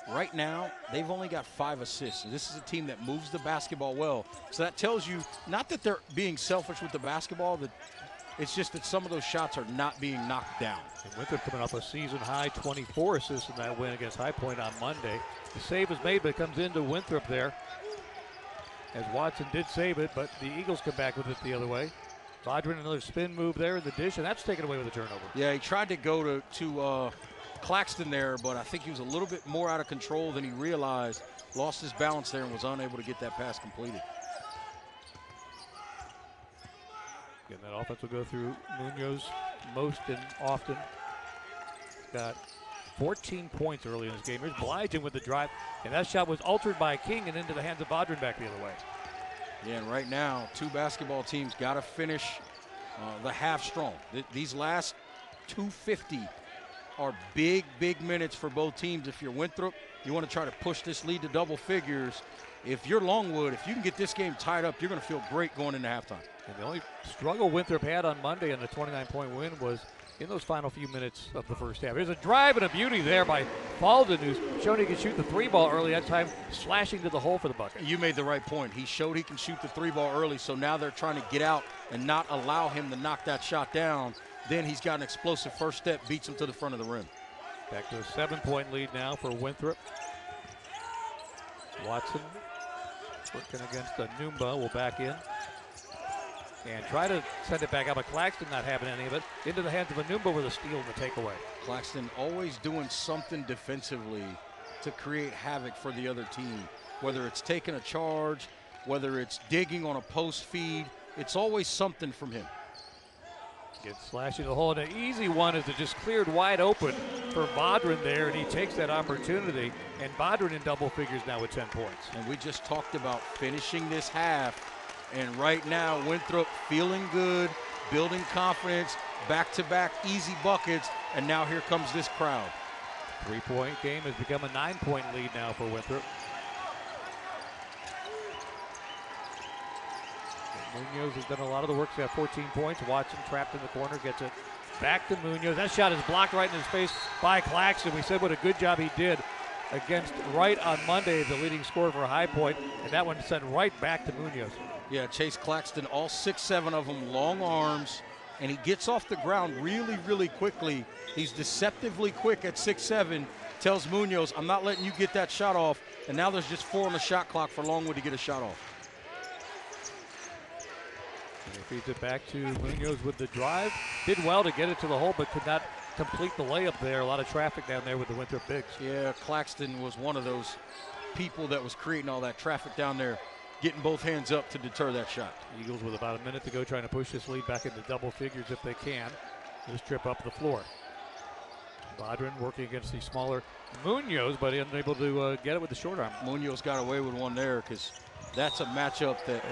right now, they've only got 5 assists. And this is a team that moves the basketball well. So that tells you not that they're being selfish with the basketball, that it's just that some of those shots are not being knocked down. And Winthrop coming off a season-high 24 assists in that win against High Point on Monday. The save is made, but it comes into Winthrop there, as Watson did save it, but the Eagles come back with it the other way. Vaudrin, another spin move there in the dish, and that's taken away with a turnover. Yeah, he tried to go to Claxton there, but I think he was a little bit more out of control than he realized. Lost his balance there and was unable to get that pass completed. Again, that offense will go through Munoz most and often. Got 14 points early in this game. Here's Blige with the drive, and that shot was altered by King and into the hands of Vaudrin back the other way. Yeah, and right now, 2 basketball teams got to finish the half strong. These last 250 are big, big minutes for both teams. If you're Winthrop, you want to try to push this lead to double figures. If you're Longwood, if you can get this game tied up, you're going to feel great going into halftime. And the only struggle Winthrop had on Monday in the 29-point win was in those final few minutes of the first half. There's a drive and a beauty there by Falden, who's shown he can shoot the 3-ball early. That time slashing to the hole for the bucket. You made the right point. He showed he can shoot the 3-ball early, so now they're trying to get out and not allow him to knock that shot down. Then he's got an explosive first step, beats him to the front of the rim. Back to a 7-point lead now for Winthrop. Watson working against Numba will back in and try to send it back out, but Claxton not having any of it. Into the hands of Numba with a steal and the takeaway. Claxton always doing something defensively to create havoc for the other team. Whether it's taking a charge, whether it's digging on a post feed, it's always something from him. Gets slashing the hole, and an easy one is it just cleared wide open for Vaudrin there, and he takes that opportunity. And Vaudrin in double figures now with 10 points. And we just talked about finishing this half. And right now, Winthrop feeling good, building confidence, back-to-back easy buckets, and now here comes this crowd. 3-point game has become a 9-point lead now for Winthrop. Munoz has done a lot of the work. He's got 14 points. Watson trapped in the corner, gets it back to Munoz. That shot is blocked right in his face by Claxton. We said what a good job he did against Wright on Monday, the leading scorer for High Point, and that one sent right back to Munoz. Yeah, Chase Claxton, all 6'7" of them, long arms, and he gets off the ground really, really quickly. He's deceptively quick at 6'7", tells Munoz, I'm not letting you get that shot off, and now there's just 4 on the shot clock for Longwood to get a shot off. And he feeds it back to Munoz with the drive. Did well to get it to the hole, but could not complete the layup there. A lot of traffic down there with the Winthrop bigs. Yeah, Claxton was one of those people that was creating all that traffic down there, getting both hands up to deter that shot. Eagles with about a minute to go, trying to push this lead back into double figures if they can. This trip up the floor. Vaudrin working against the smaller Munoz, but unable to get it with the short arm. Munoz got away with one there because that's a matchup that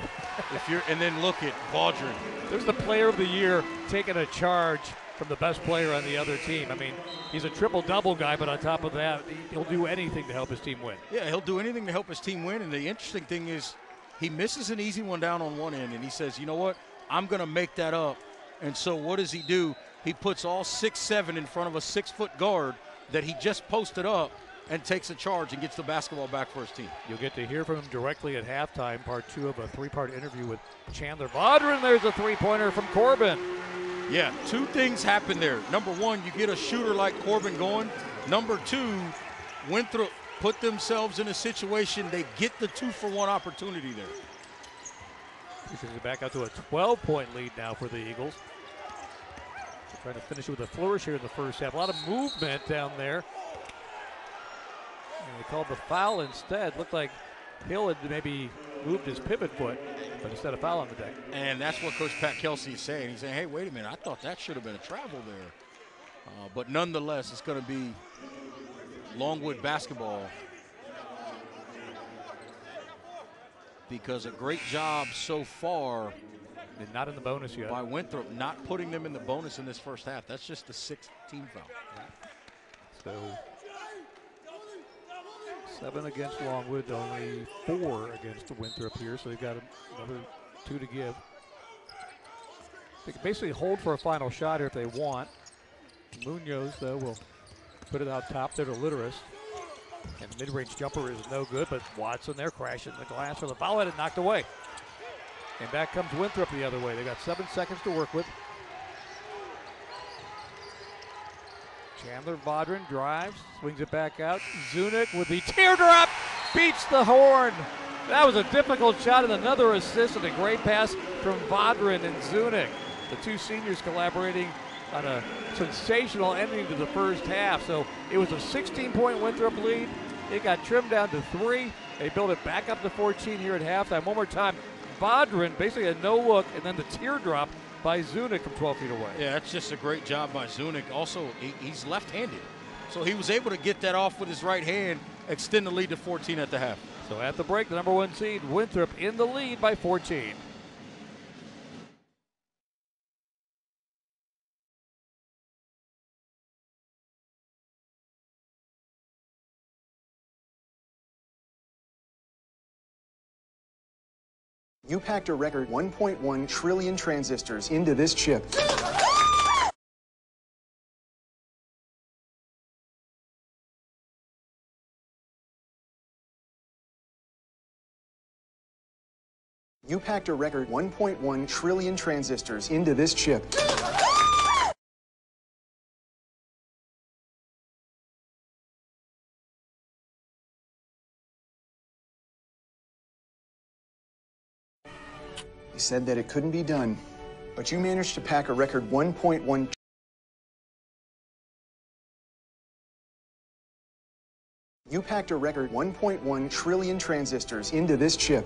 if you're, and then look at Vaudrin. There's the player of the year taking a charge from the best player on the other team. I mean, he's a triple-double guy, but on top of that, he'll do anything to help his team win. Yeah, he'll do anything to help his team win, and the interesting thing is he misses an easy one down on one end, and he says, you know what, I'm going to make that up. And so what does he do? He puts all 6'7" in front of a 6-foot guard that he just posted up and takes a charge and gets the basketball back for his team. You'll get to hear from him directly at halftime, part 2 of a 3-part interview with Chandler Vaudrin. There's a three-pointer from Corbin. Yeah, 2 things happen there. Number 1, you get a shooter like Corbin going. Number 2, Winthrop put themselves in a situation, they get the 2-for-1 opportunity there. Pushes it back out to a 12-point lead now for the Eagles. They're trying to finish it with a flourish here in the first half. A lot of movement down there. And they called the foul instead. Looked like Hill had maybe moved his pivot foot, but instead of foul on the deck. And that's what Coach Pat Kelsey is saying. He's saying, hey, wait a minute, I thought that should have been a travel there. But nonetheless, it's going to be Longwood basketball, because a great job so far. They're not in the bonus yet. By Winthrop, not putting them in the bonus in this first half. That's just the 6th team foul. So 7 against Longwood, only 4 against Winthrop here, so they've got another 2 to give. They can basically hold for a final shot here if they want. Munoz, though, will put it out top there to Litteris. And the mid-range jumper is no good, but Watson there crashing the glass for the foul and knocked away. And back comes Winthrop the other way. They got 7 seconds to work with. Chandler Vaudrin drives, swings it back out. Zunic with the teardrop, beats the horn. That was a difficult shot and another assist and a great pass from Vaudrin and Zunic. The 2 seniors collaborating on a sensational ending to the first half. So it was a 16-point Winthrop lead. It got trimmed down to 3. They built it back up to 14 here at halftime. One more time, Vaudrin, basically a no-look, and then the teardrop by Zunic from 12 feet away. Yeah, that's just a great job by Zunic. Also, he's left-handed, so he was able to get that off with his right hand, extend the lead to 14 at the half. So at the break, the number 1 seed, Winthrop, in the lead by 14. You packed a record 1.1 trillion transistors into this chip. You packed a record 1.1 trillion transistors into this chip. He said that it couldn't be done, but you managed to pack a record 1.1. You packed a record 1.1 trillion transistors into this chip.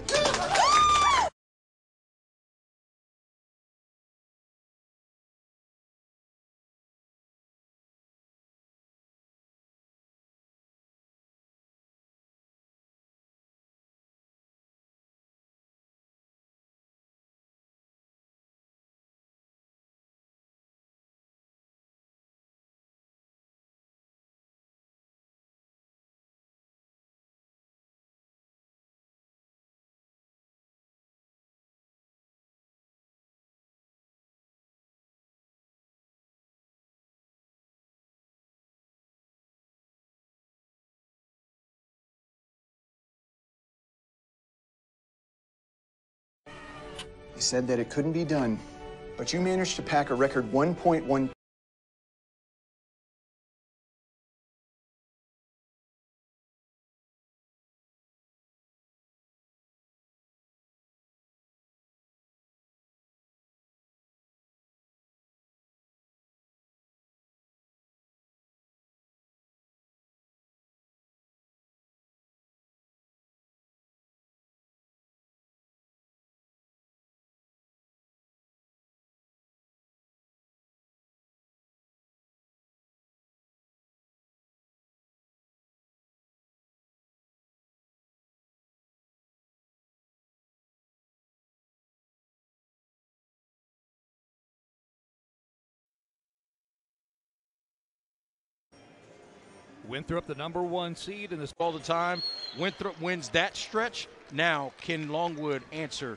He said that it couldn't be done, but you managed to pack a record 1.1. Winthrop, the number 1 seed in this all the time. Winthrop wins that stretch. Now, can Longwood answer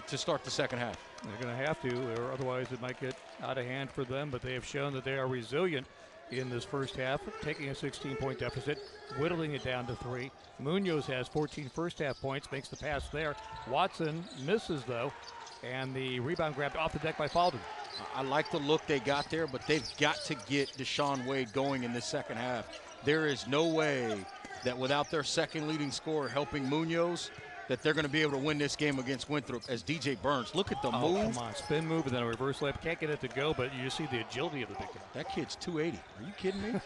to start the second half? They're going to have to, or otherwise it might get out of hand for them, but they have shown that they are resilient in this first half, taking a 16-point deficit, whittling it down to 3. Munoz has 14 first-half points, makes the pass there. Watson misses, though, and the rebound grabbed off the deck by Falden. I like the look they got there, but they've got to get Deshaun Wade going in this second half. There is no way that without their second leading scorer helping Munoz, that they're going to be able to win this game against Winthrop as DJ Burns. Look at the move. Come on, spin move and then a reverse layup. Can't get it to go, but you just see the agility of the big guy. That kid's 280. Are you kidding me?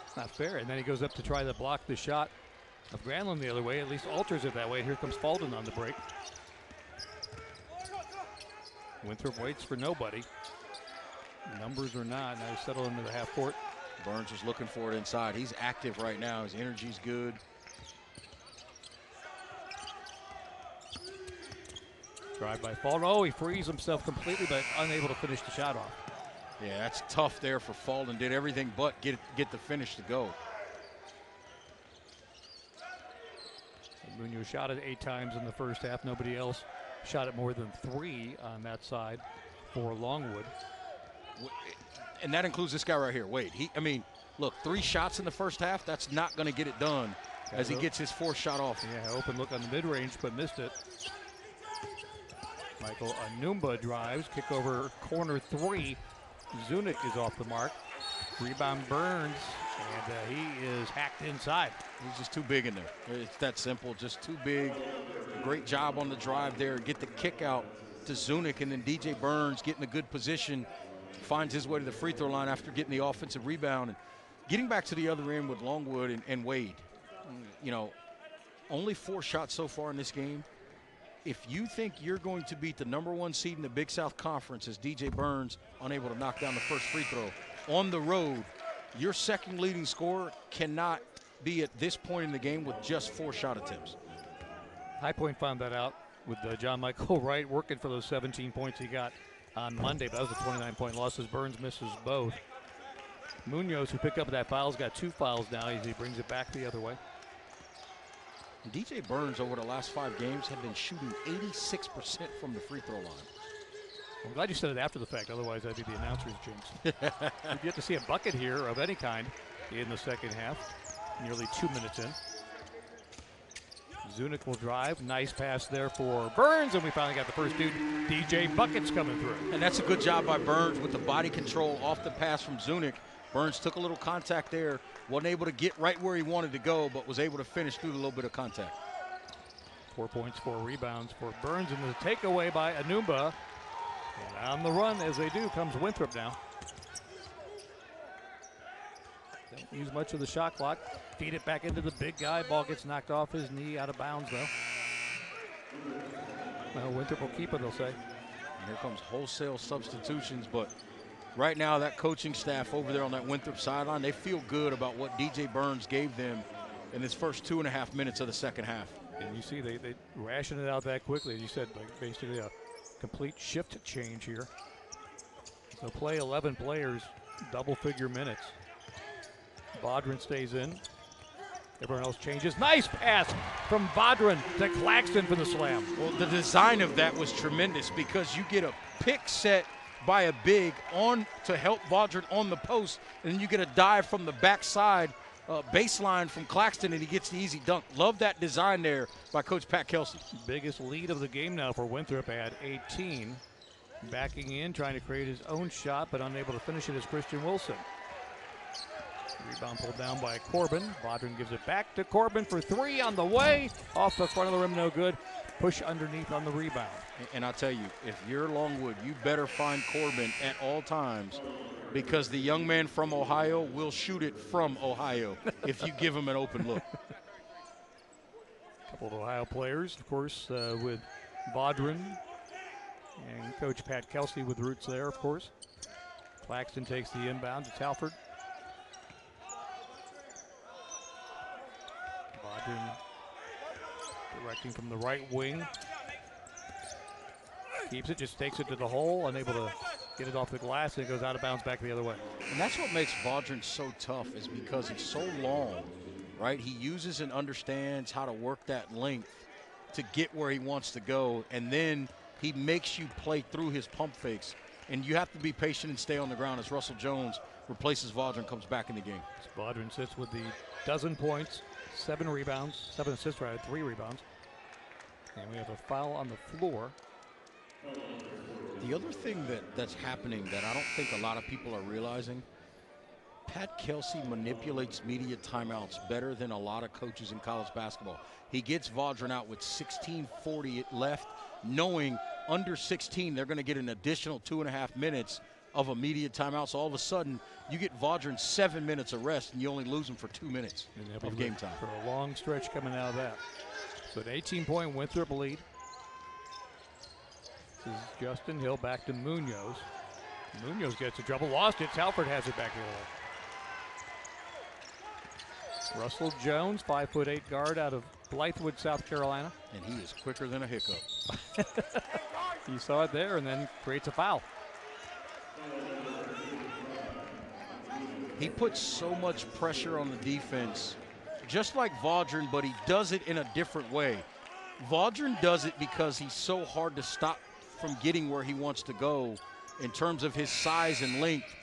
It's not fair. And then he goes up to try to block the shot of Granlund the other way, at least alters it that way. Here comes Falden on the break. Winthrop waits for nobody. Numbers or not, now he's settled into the half court. Burns is looking for it inside. He's active right now. His energy's good. Drive by Falden. Oh, he frees himself completely, but unable to finish the shot off. Yeah, that's tough there for Falden. Did everything but get the finish to go. Munoz shot it 8 times in the first half. Nobody else shot it more than 3 on that side for Longwood. And that includes this guy right here, Wade. I mean, look, 3 shots in the first half, that's not going to get it done as he gets his 4th shot off. Yeah, open look on the mid-range, but missed it. Michael Anumba drives, kick over corner 3. Zunic is off the mark. Rebound Burns, and he is hacked inside. He's just too big in there. It's that simple, just too big. Great job on the drive there. Get the kick out to Zunic, and then DJ Burns getting a good position, finds his way to the free throw line after getting the offensive rebound. And getting back to the other end with Longwood and Wade, you know, only 4 shots so far in this game. If you think you're going to beat the #1 seed in the Big South Conference as DJ Burns unable to knock down the first free throw on the road, your second leading scorer cannot be at this point in the game with just 4 shot attempts. High Point found that out with John Michael Wright working for those 17 points he got on Monday, but that was a 29-point loss as Burns misses both. Munoz, who picked up that foul, has got 2 fouls now as he brings it back the other way. DJ Burns over the last 5 games had been shooting 86% from the free throw line. I'm glad you said it after the fact, otherwise that'd be the announcer's jinx. We've yet to see a bucket here of any kind in the second half, nearly 2 minutes in. Zunic will drive, nice pass there for Burns, and we finally got the first dude, DJ Buckets, coming through. And that's a good job by Burns with the body control off the pass from Zunic. Burns took a little contact there, wasn't able to get right where he wanted to go, but was able to finish through a little bit of contact. 4 points, 4 rebounds for Burns, and the takeaway by Anumba. And on the run, as they do, comes Winthrop now. Don't use much of the shot clock. Feed it back into the big guy. Ball gets knocked off his knee, out of bounds, though. Well, Winthrop will keep it, they'll say. And here comes wholesale substitutions, but right now that coaching staff over there on that Winthrop sideline, they feel good about what DJ Burns gave them in his first 2.5 minutes of the second half. And you see they ration it out that quickly. As you said, like basically a complete shift change here. So play 11 players, double-figure minutes. Bodrin stays in. Everyone else changes. Nice pass from Bodrin to Claxton for the slam. Well, the design of that was tremendous because you get a pick set by a big on to help Bodrin on the post, and then you get a dive from the backside baseline from Claxton, and he gets the easy dunk. Love that design there by Coach Pat Kelsey. Biggest lead of the game now for Winthrop at 18. Backing in, trying to create his own shot, but unable to finish it is Christian Wilson. Rebound pulled down by Corbin. Bodrin gives it back to Corbin for 3 on the way. Off the front of the rim, no good. Push underneath on the rebound. And I'll tell you, if you're Longwood, you better find Corbin at all times because the young man from Ohio will shoot it from Ohio if you give him an open look. A couple of Ohio players, of course, with Bodrin and Coach Pat Kelsey with roots there, of course. Claxton takes the inbound to Talford. Bodrin directing from the right wing. Keeps it, just takes it to the hole, unable to get it off the glass, and it goes out of bounds back the other way. And that's what makes Bodrin so tough is because he's so long, right? He uses and understands how to work that length to get where he wants to go, and then he makes you play through his pump fakes, and you have to be patient and stay on the ground as Russell Jones replaces Vaudrin and comes back in the game. Vaudrin sits with the dozen points, 7 rebounds, 7 assists, 3 rebounds. And we have a foul on the floor. The other thing that's happening that I don't think a lot of people are realizing, Pat Kelsey manipulates media timeouts better than a lot of coaches in college basketball. He gets Vaudrin out with 16:40 left, knowing under 16 they're going to get an additional 2.5 minutes of a media timeout. So all of a sudden, you get Vaudrin 7 minutes of rest, and you only lose him for 2 minutes of game time. For a long stretch coming out of that. So an 18-point Winthrop lead. This is Justin Hill back to Munoz. Munoz gets in trouble, lost it. Talford has it back the other way. Russell Jones, 5'8" guard out of Blythewood, South Carolina. And he is quicker than a hiccup. You saw it there, and then creates a foul. He puts so much pressure on the defense, just like Vaudrin, but he does it in a different way. Vaudrin does it because he's so hard to stop from getting where he wants to go in terms of his size and length.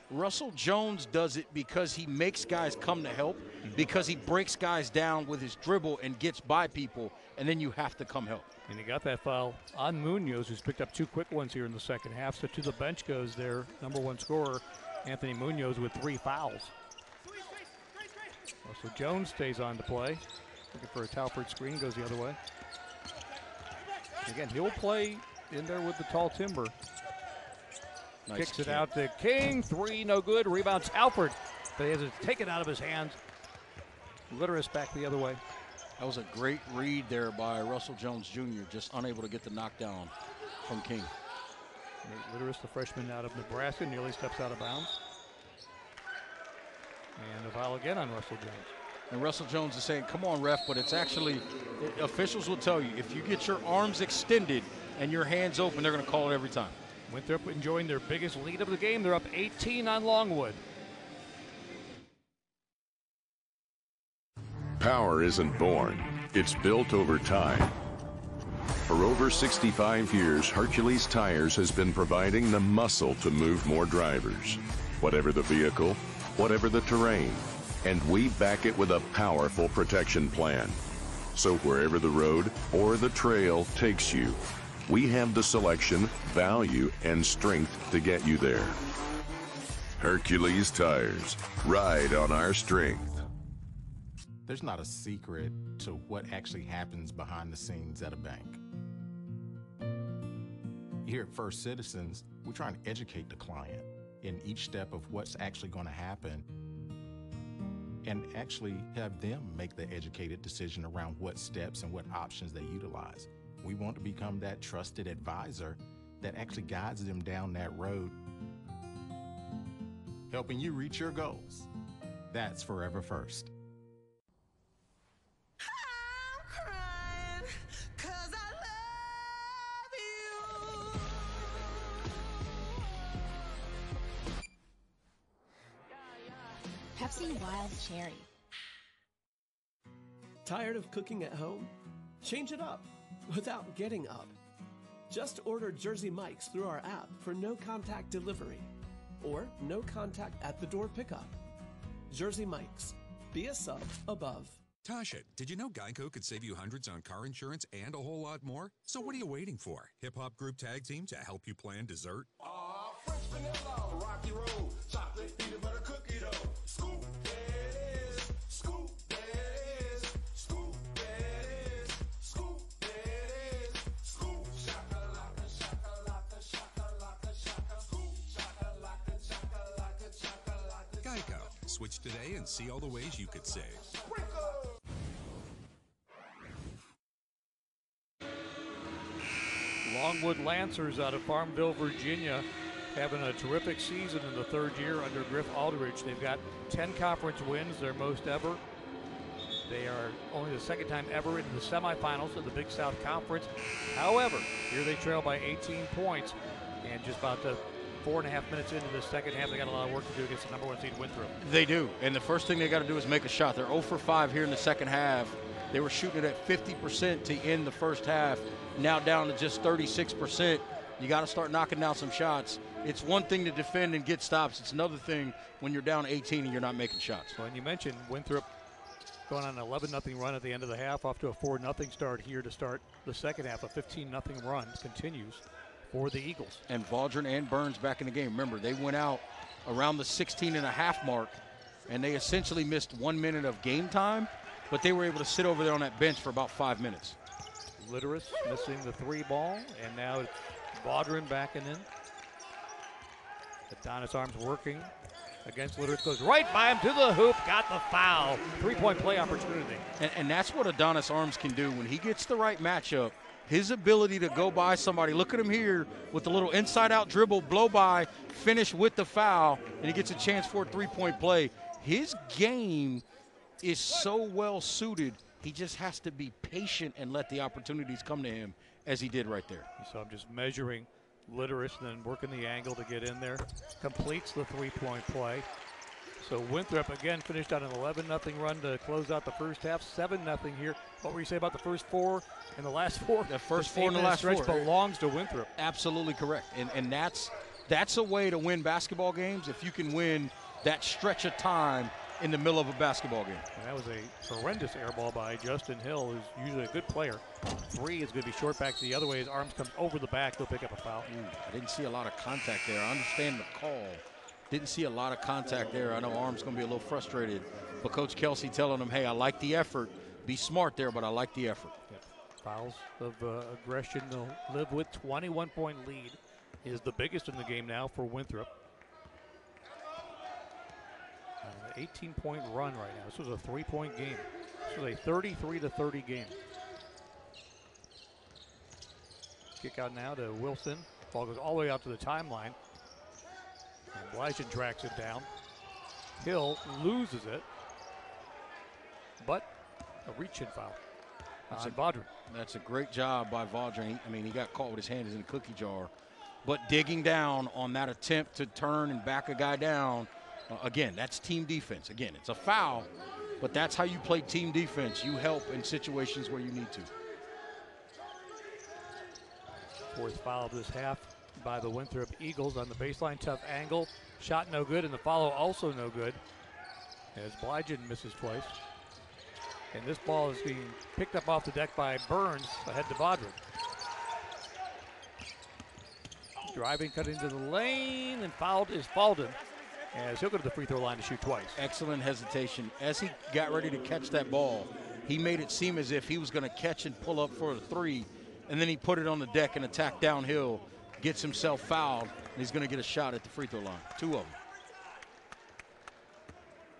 Russell Jones does it because he makes guys come to help, because he breaks guys down with his dribble and gets by people, and then you have to come help. And he got that foul on Munoz, who's picked up 2 quick ones here in the second half. So to the bench goes their #1 scorer, Anthony Munoz, with 3 fouls. Russell Jones stays on to play. Looking for a Talford screen, goes the other way. Again, he'll play in there with the tall timber. Nice Kicks it kick. out to King. 3, no good. Rebound Talford, but he has it taken out of his hands. Litteris back the other way. That was a great read there by Russell Jones Jr., just unable to get the knockdown from King. Nate Litteris, the freshman out of Nebraska, nearly steps out of bounds. And a foul again on Russell Jones. And Russell Jones is saying, come on, ref, but it's actually, officials will tell you, if you get your arms extended and your hands open, they're going to call it every time. Winthrop enjoying their biggest lead of the game. They're up 18 on Longwood. Power isn't born, it's built over time. For over 65 years, Hercules Tires has been providing the muscle to move more drivers. Whatever the vehicle, whatever the terrain, and we back it with a powerful protection plan. So wherever the road or the trail takes you, we have the selection, value, and strength to get you there. Hercules Tires, ride on our strength. There's not a secret to what actually happens behind the scenes at a bank. Here at First Citizens, we're trying to educate the client in each step of what's actually going to happen and actually have them make the educated decision around what steps and what options they utilize. We want to become that trusted advisor that actually guides them down that road, helping you reach your goals. That's Forever First. Pepsi Wild Cherry. Tired of cooking at home? Change it up without getting up. Just order Jersey Mike's through our app for no contact delivery or no contact at the door pickup. Jersey Mike's. Be a sub above. Tasha, did you know Geico could save you hundreds on car insurance and a whole lot more? So what are you waiting for? Hip Hop Group Tag Team to help you plan dessert? French vanilla, rocky road, chocolate peanut butter cookie dough. Scoop that is, scoop that is, scoop that is, scoop that is, scoop shakalaka, shakalaka, shakalaka, shaka, scoop shakalaka, shakalaka, shakalaka. Geico. Switch today and see all the ways you could save. Longwood Lancers out of Farmville, Virginia, having a terrific season in the 3rd year under Griff Aldridge. They've got 10 conference wins, their most ever. They are only the 2nd time ever into the semifinals of the Big South Conference. However, here they trail by 18 points, and just about 4.5 minutes into the second half, they got a lot of work to do against the #1 seed Winthrop. They do, and the first thing they got to do is make a shot. They're 0 for 5 here in the second half, They were shooting it at 50% to end the first half, now down to just 36%. You got to start knocking down some shots. It's one thing to defend and get stops. It's another thing when you're down 18 and you're not making shots. Well, and you mentioned Winthrop going on an 11-0 run at the end of the half, off to a 4-0 start here to start the second half. A 15-0 run continues for the Eagles. And Vaudrin and Burns back in the game. Remember, they went out around the 16.5 mark, and they essentially missed 1 minute of game time, but they were able to sit over there on that bench for about 5 minutes. Litteris missing the 3 ball, and now it's Vaudrin backing in. Adonis Arms working against Litteris, goes right by him to the hoop, got the foul. 3-point play opportunity. And that's what Adonis Arms can do when he gets the right matchup. His ability to go by somebody. Look at him here with the little inside-out dribble, blow by, finish with the foul, and he gets a chance for a 3-point play. His game is so well suited. He just has to be patient and let the opportunities come to him, as he did right there. So I'm just measuring Litteris and then working the angle to get in there. Completes the 3-point play. So Winthrop again finished on an 11-0 run to close out the first half. 7-0 here. What were you say about the first 4 and the last 4? The first 4 and the last 4 stretch belongs to Winthrop. Absolutely correct. And that's a way to win basketball games, if you can win that stretch of time in the middle of a basketball game. And that was a horrendous air ball by Justin Hill, who's usually a good player. 3 is going to be short back the other way. His arms come over the back. They'll pick up a foul. I didn't see a lot of contact there. I understand the call. Didn't see a lot of contact there. I know Arms going to be a little frustrated. But Coach Kelsey telling him, hey, I like the effort. Be smart there, but I like the effort. Yep. Fouls of aggression they'll live with. 21-point lead is the biggest in the game now for Winthrop. 18-point run right now. This was a 3-point game. This was a 33-30 game. Kick out now to Wilson. Ball goes all the way out to the timeline. And Blygen tracks it down. Hill loses it. But a reach-in foul on Vaudrin. That's a great job by Vaudrin. I mean, he got caught with his hand in the cookie jar. But digging down on that attempt to turn and back a guy down, again, that's team defense. Again, it's a foul, but that's how you play team defense. You help in situations where you need to. 4th foul of this half by the Winthrop Eagles on the baseline. Tough angle. Shot no good, and the follow also no good, as Blygen misses twice. And this ball is being picked up off the deck by Burns ahead to Vaudrin. Driving, cut into the lane, and fouled him, as he'll go to the free throw line to shoot twice. Excellent hesitation. As he got ready to catch that ball, he made it seem as if he was going to catch and pull up for a 3, and then he put it on the deck and attacked downhill, gets himself fouled, and he's going to get a shot at the free throw line. 2 of them.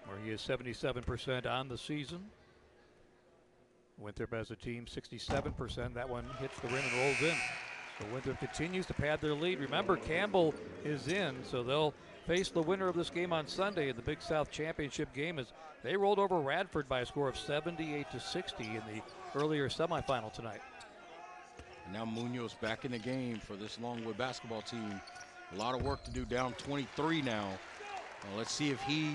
Where he is 77% on the season. Winthrop as a team, 67%. That one hits the rim and rolls in. So Winthrop continues to pad their lead. Remember, Campbell is in, so they'll face the winner of this game on Sunday in the Big South Championship game, as they rolled over Radford by a score of 78-60 in the earlier semifinal tonight. And now Munoz back in the game for this Longwood basketball team. A lot of work to do, down 23 now. Let's see if he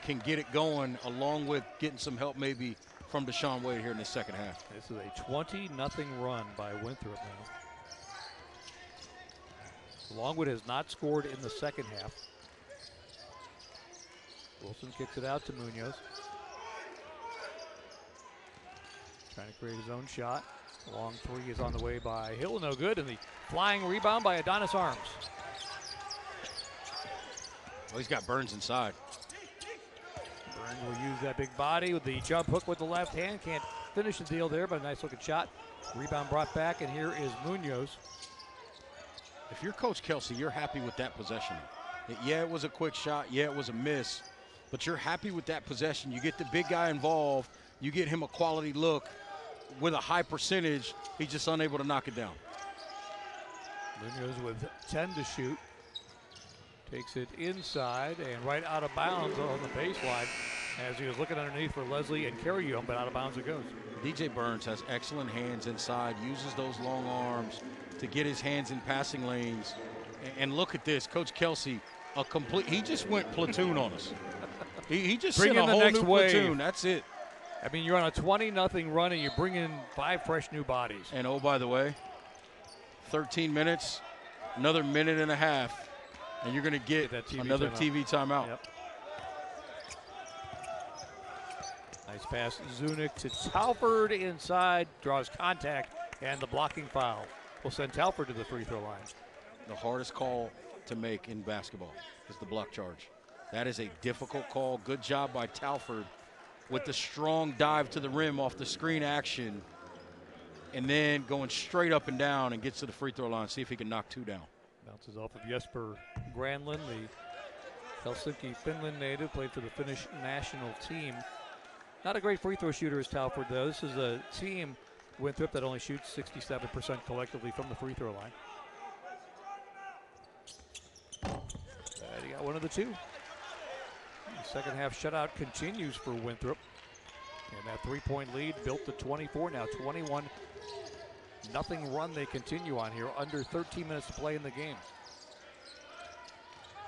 can get it going, along with getting some help maybe from Deshaun Wade here in the second half. This is a 20-0 run by Winthrop now. Longwood has not scored in the second half. Wilson kicks it out to Munoz. Trying to create his own shot. Long 3 is on the way by Hill, no good, and the flying rebound by Adonis Arms. Well, he's got Burns inside. Burns will use that big body with the jump hook with the left hand. Can't finish the deal there, but a nice looking shot. Rebound brought back, and here is Munoz. If you're Coach Kelsey, you're happy with that possession. Yeah, it was a quick shot. Yeah, it was a miss. But you're happy with that possession. You get the big guy involved. You get him a quality look with a high percentage. He's just unable to knock it down. Munoz with 10 to shoot. Takes it inside and right out of bounds on the baseline, as he was looking underneath for Leslie and Carrion, but out of bounds it goes. DJ Burns has excellent hands inside, uses those long arms to get his hands in passing lanes. And look at this, Coach Kelsey, he just went platoon on us. He just sent a whole new platoon. That's it. I mean, you're on a 20-0 run, and you bring in 5 fresh new bodies. And oh, by the way, 13 minutes, another minute and a half, and you're going to get another TV timeout. Yep. Nice pass, Zunic to Talford inside, draws contact, and the blocking foul will send Talford to the free throw line. The hardest call to make in basketball is the block charge. That is a difficult call. Good job by Talford with the strong dive to the rim off the screen action, and then going straight up and down and gets to the free throw line. See if he can knock 2 down. Bounces off of Jesper Granlund, the Helsinki, Finland native, played for the Finnish national team. Not a great free throw shooter as Talford, though. This is a team, Winthrop, that only shoots 67% collectively from the free throw line. And he got one of the 2. The second half shutout continues for Winthrop. And that 3-point lead built to 24, now 21. Nothing run they continue on here. Under 13 minutes to play in the game.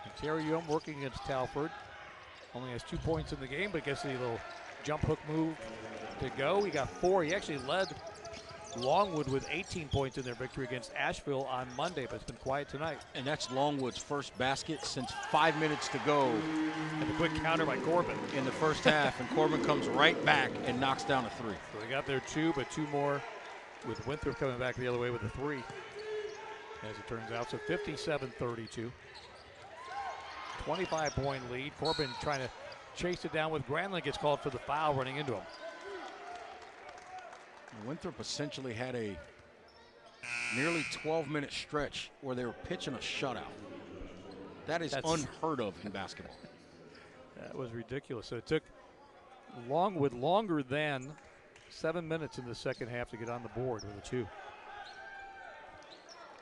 Ontario working against Talford. Only has 2 points in the game, but gets the little jump hook move to go. He got 4. He actually led Longwood with 18 points in their victory against Asheville on Monday, but it's been quiet tonight. And that's Longwood's first basket since 5 minutes to go. And a quick counter by Corbin in the first half, and Corbin comes right back and knocks down a 3. So they got their 2, but 2 more with Winthrop coming back the other way with a 3, as it turns out. So 57-32. 25-point lead. Corbin trying to chase it down with Granlund, gets called for the foul running into him. Winthrop essentially had a nearly 12-minute stretch where they were pitching a shutout. That's unheard of in basketball. That was ridiculous. So it took Longwood longer than 7 minutes in the second half to get on the board with a 2.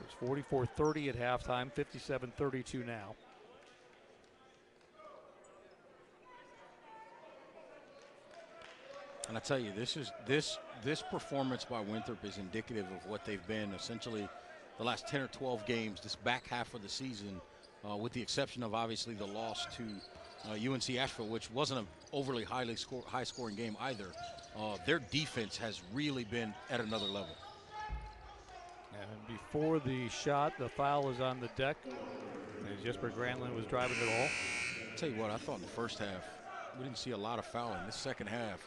It was 44-30 at halftime, 57-32 now. And I tell you, this performance by Winthrop is indicative of what they've been essentially the last 10 or 12 games, this back half of the season, with the exception of obviously the loss to UNC Asheville, which wasn't an overly high-scoring game either. Their defense has really been at another level. And before the shot, the foul is on the deck. And Jesper Granlund was driving it all. I'll tell you what, I thought in the first half, we didn't see a lot of fouling. This second half,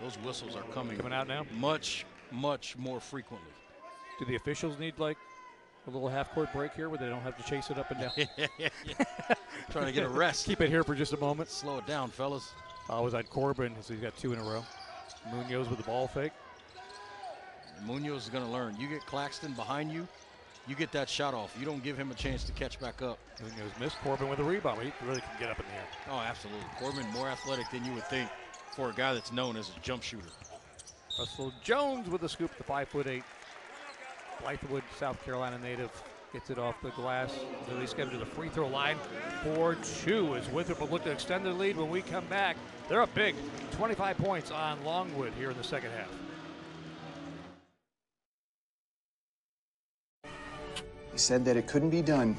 those whistles are coming out now much, much more frequently. Do the officials need like a little half-court break here where they don't have to chase it up and down? Trying to get a rest. Keep it here for just a moment. Slow it down, fellas. Was on Corbin, so he's got 2 in a row. Munoz with the ball fake. Munoz is going to learn. You get Claxton behind you, you get that shot off. You don't give him a chance to catch back up. Munoz missed. Corbin with a rebound. He really can get up in the air. Oh, absolutely. Corbin more athletic than you would think for a guy that's known as a jump shooter. Russell Jones with the scoop, the 5'8", Blythewood, South Carolina native, gets it off the glass. Release get to the free throw line for 2 as Winthrop will look to extend their lead. When we come back, they're up big, 25 points on Longwood here in the second half. He said that it couldn't be done,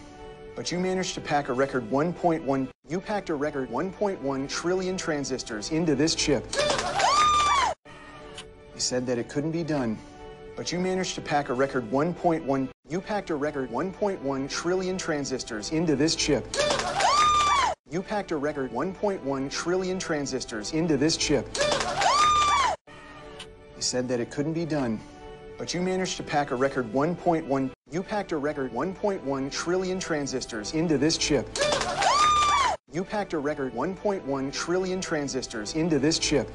but you managed to pack a record 1.1. You packed a record 1.1 trillion transistors into this chip. He said that it couldn't be done, but you managed to pack a record 1.1. You packed a record 1.1 trillion transistors into this chip. You packed a record 1.1 trillion transistors into this chip. He said that it couldn't be done, but you managed to pack a record 1.1. You packed a record 1.1 trillion transistors into this chip. You packed a record 1.1 trillion transistors into this chip.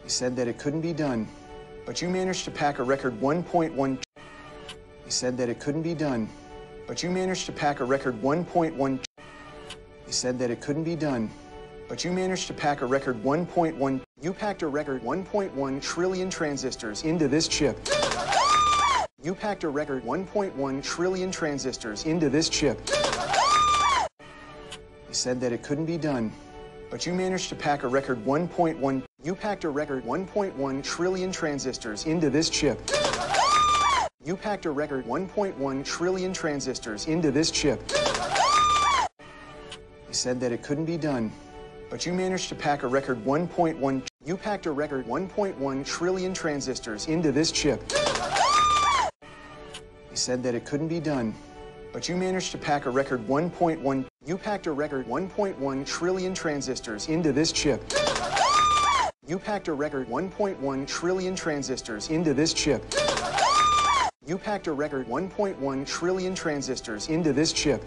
He said that it couldn't be done, but you managed to pack a record 1.1. He said that it couldn't be done, but you managed to pack a record 1.1. He said that it couldn't be done, but you managed to pack a record 1.1. You packed a record 1.1 trillion transistors into this chip. You packed a record 1.1 trillion transistors into this chip. He said that it couldn't be done, but you managed to pack a record 1.1. You packed a record 1.1 trillion transistors into this chip. You packed a record 1.1 trillion transistors into this chip. He said that it couldn't be done, but you managed to pack a record 1.1. You packed a record 1.1 trillion transistors into this chip. He said that it couldn't be done, but you managed to pack a record 1.1. You packed a record 1.1 trillion transistors into this chip. You packed a record 1.1 trillion transistors into this chip. You packed a record 1.1 trillion transistors into this chip.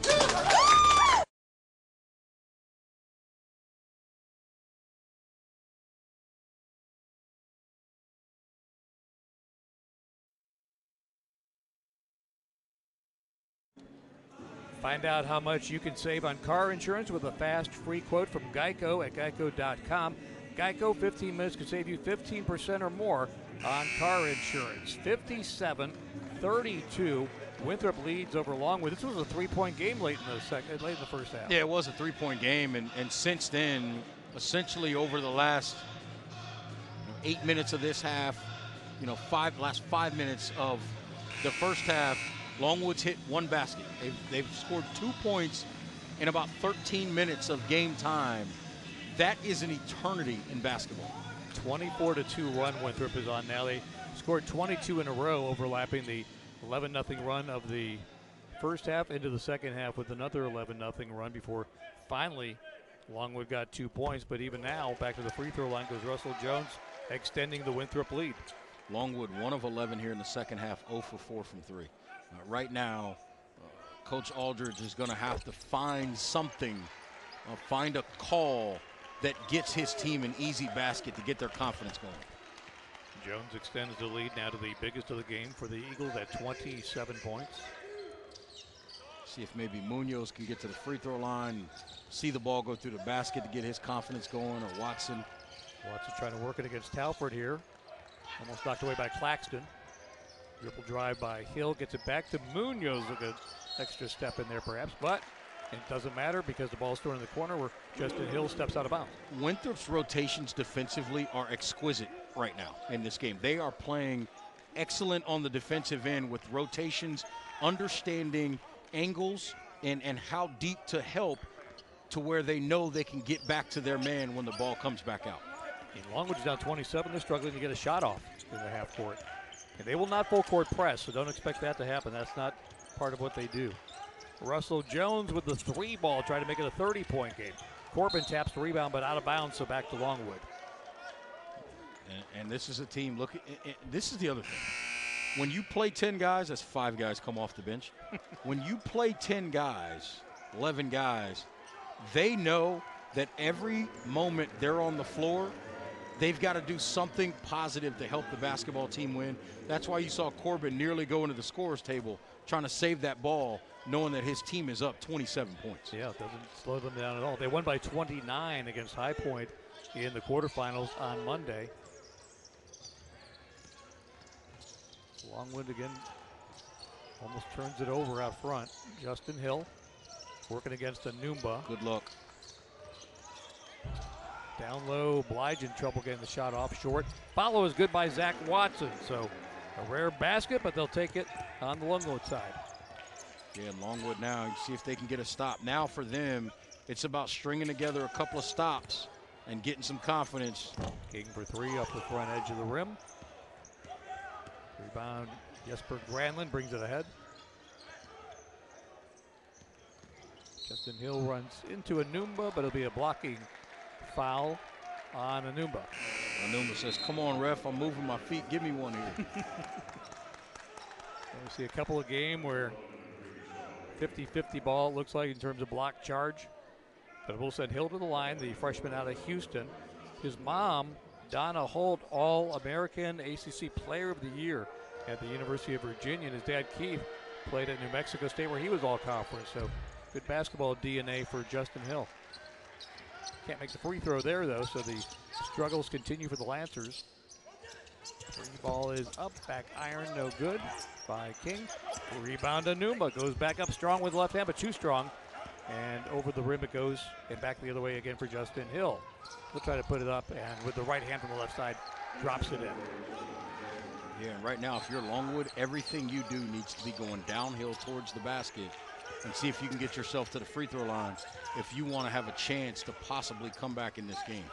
Find out how much you can save on car insurance with a fast, free quote from Geico at geico.com. Geico, 15 minutes could save you 15% or more on car insurance. 57-32. Winthrop leads over Longwood. This was a three-point game late in the first half. Yeah, it was a three-point game, and since then, essentially over the last 8 minutes of this half, last 5 minutes of the first half, Longwood's hit one basket. They've scored 2 points in about 13 minutes of game time. That is an eternity in basketball. 24-2 run Winthrop is on now. They scored 22 in a row, overlapping the 11-0 run of the first half into the second half with another 11-0 run before finally Longwood got 2 points. But even now, back to the free throw line goes Russell Jones, extending the Winthrop lead. Longwood 1 of 11 here in the second half, 0 for 4 from 3. Right now, Coach Aldridge is going to have to find something, find a call that gets his team an easy basket to get their confidence going. Jones extends the lead now to the biggest of the game for the Eagles at 27 points. See if maybe Munoz can get to the free throw line, see the ball go through the basket to get his confidence going, or Watson. Watson trying to work it against Talford here. Almost knocked away by Claxton. Dribble drive by Hill, gets it back to Munoz. A good extra step in there perhaps, but it doesn't matter because the ball's thrown in the corner where Justin Hill steps out of bounds. Winthrop's rotations defensively are exquisite right now in this game. They are playing excellent on the defensive end with rotations, understanding angles and how deep to help to where they know they can get back to their man when the ball comes back out. And Longwood's down 27. They're struggling to get a shot off in the half court. And they will not full court press, so don't expect that to happen. That's not part of what they do. Russell Jones with the 3 ball, trying to make it a 30-point game. Corbin taps the rebound, but out of bounds, so back to Longwood. And this is a team, this is the other thing. When you play 10 guys, that's 5 guys come off the bench. When you play 10 guys, 11 guys, they know that every moment they're on the floor, they've got to do something positive to help the basketball team win. That's why you saw Corbin nearly go into the scorer's table trying to save that ball, knowing that his team is up 27 points. Yeah, it doesn't slow them down at all. They won by 29 against High Point in the quarterfinals on Monday. Longwood again almost turns it over out front. Justin Hill working against Anumba. Good luck. Down low, Blige in trouble getting the shot off short. Follow is good by Zach Watson. So a rare basket, but they'll take it on the Longwood side. Yeah, Longwood now, you see if they can get a stop. Now for them, it's about stringing together a couple of stops and getting some confidence. King for 3 off the front edge of the rim. Rebound, Jesper Granlund brings it ahead. Justin Hill runs into Anumba, but it'll be a blocking foul on Anumba. Anumba says, come on, ref, I'm moving my feet. Give me one here. We see a couple of games where 50-50 ball, it looks like, in terms of block charge. But we'll send Hill to the line, the freshman out of Houston. His mom, Donna Holt, All-American ACC Player of the Year at the University of Virginia. And his dad, Keith, played at New Mexico State where he was all-conference. So good basketball DNA for Justin Hill. Can't make the free throw there, though, so the struggles continue for the Lancers. Free ball is up, back iron, no good by King. Rebound Anumba goes back up strong with left hand, but too strong. And over the rim it goes, and back the other way again for Justin Hill. He'll try to put it up, and with the right hand from the left side, drops it in. Yeah, and right now, if you're Longwood, everything you do needs to be going downhill towards the basket and see if you can get yourself to the free throw line if you want to have a chance to possibly come back in this game.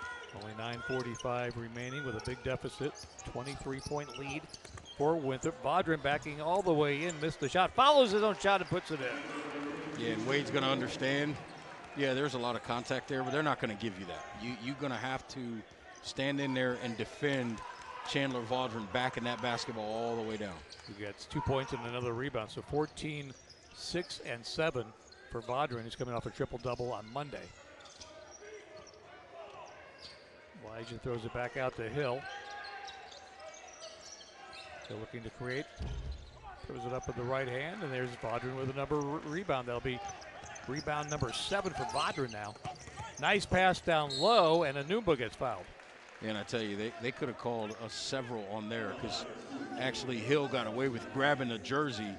Only 9:45 remaining with a big deficit. 23-point lead for Winthrop. Vaudrin backing all the way in, missed the shot, follows his own shot and puts it in. Yeah, and Wade's going to understand. Yeah, there's a lot of contact there, but they're not going to give you that. You're going to have to stand in there and defend Chandler Vaudrin backing that basketball all the way down. He gets 2 points and another rebound, so 14, 6, and 7 for Vaudrin. He's coming off a triple-double on Monday. Elijah throws it back out to Hill. They're looking to create. Throws it up with the right hand, and there's Vaudrin with another rebound. That'll be rebound number 7 for Vaudrin now. Nice pass down low, and Anumba gets fouled. Yeah, and I tell you, they could have called several on there because actually Hill got away with grabbing the jersey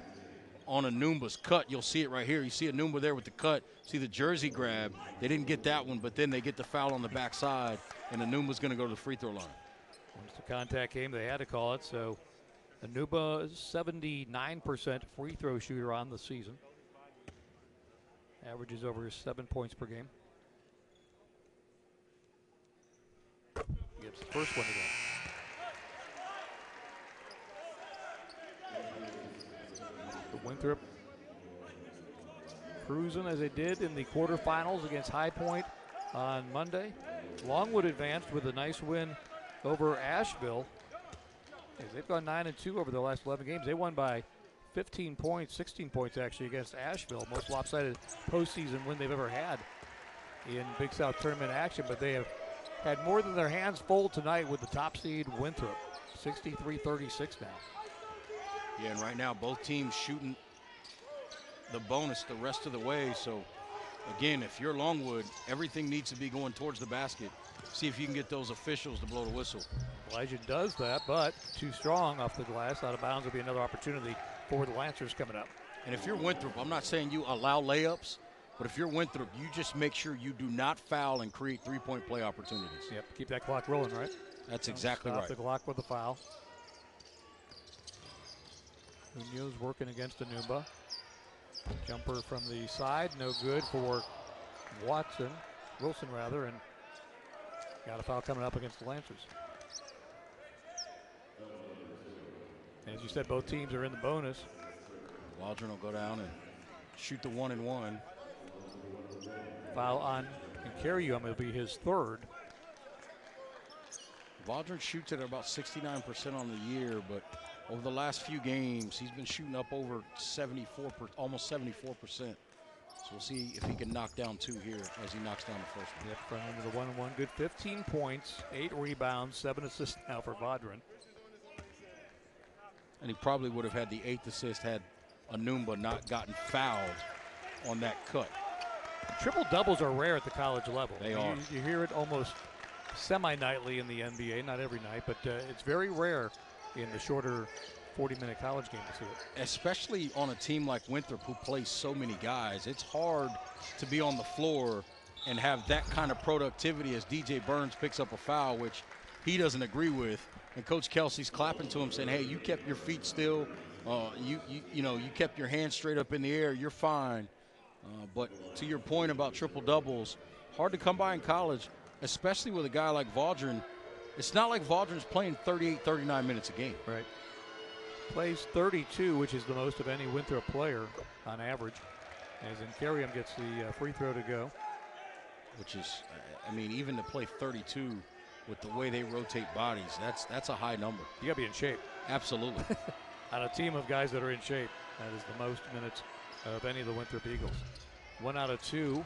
on Anumba's cut. You'll see it right here. You see Anumba there with the cut. See the jersey grab. They didn't get that one, but then they get the foul on the backside, and Anumba's going to go to the free throw line. Once the contact came, they had to call it. So Anumba is 79% free throw shooter on the season. Averages over 7 points per game. Gets the first one again. The Winthrop cruising as they did in the quarterfinals against High Point on Monday. Longwood advanced with a nice win over Asheville. They've gone 9-2 over the last 11 games. They won by 15 points, 16 points actually against Asheville. Most lopsided postseason win they've ever had in Big South tournament action, but they have had more than their hands full tonight with the top seed Winthrop, 63-36 now. Yeah, and right now both teams shooting the bonus the rest of the way. So again, if you're Longwood, everything needs to be going towards the basket. See if you can get those officials to blow the whistle. Elijah does that, but too strong off the glass. Out of bounds will be another opportunity for the Lancers coming up. And if you're Winthrop, I'm not saying you allow layups, but if you're Winthrop, you just make sure you do not foul and create three-point play opportunities. Yep, keep that clock rolling, right? That's exactly right. Stop the clock with a foul. Munoz working against Anumba. Jumper from the side, no good for Wilson, and got a foul coming up against the Lancers. As you said, both teams are in the bonus. Waldron will go down and shoot the 1-and-1. Foul on Incarium, it'll be his third. Waldron shoots at about 69% on the year, but over the last few games, he's been shooting up over 74, almost 74%. So we'll see if he can knock down 2 here as he knocks down the first one. Yep, front end of the 1-and-1. Good 15 points, 8 rebounds, 7 assists now for Vaudrin. And he probably would have had the 8th assist had Anumba not gotten fouled on that cut. Triple doubles are rare at the college level. They are. You hear it almost semi-nightly in the NBA, not every night, but it's very rare in the shorter 40-minute college game to see it. Especially on a team like Winthrop who plays so many guys. It's hard to be on the floor and have that kind of productivity as DJ Burns picks up a foul, which he doesn't agree with. And Coach Kelsey's clapping to him saying, hey, you kept your feet still. You kept your hands straight up in the air. You're fine. But to your point about triple doubles, hard to come by in college, especially with a guy like Vaudrin. It's not like Vaudrin's playing 38, 39 minutes a game. Right. Plays 32, which is the most of any Winthrop player on average, as Incarium gets the free throw to go. Which is, I mean, even to play 32 with the way they rotate bodies, that's a high number. You got to be in shape. Absolutely. On a team of guys that are in shape, that is the most minutes of any of the Winthrop Eagles. 1 out of 2,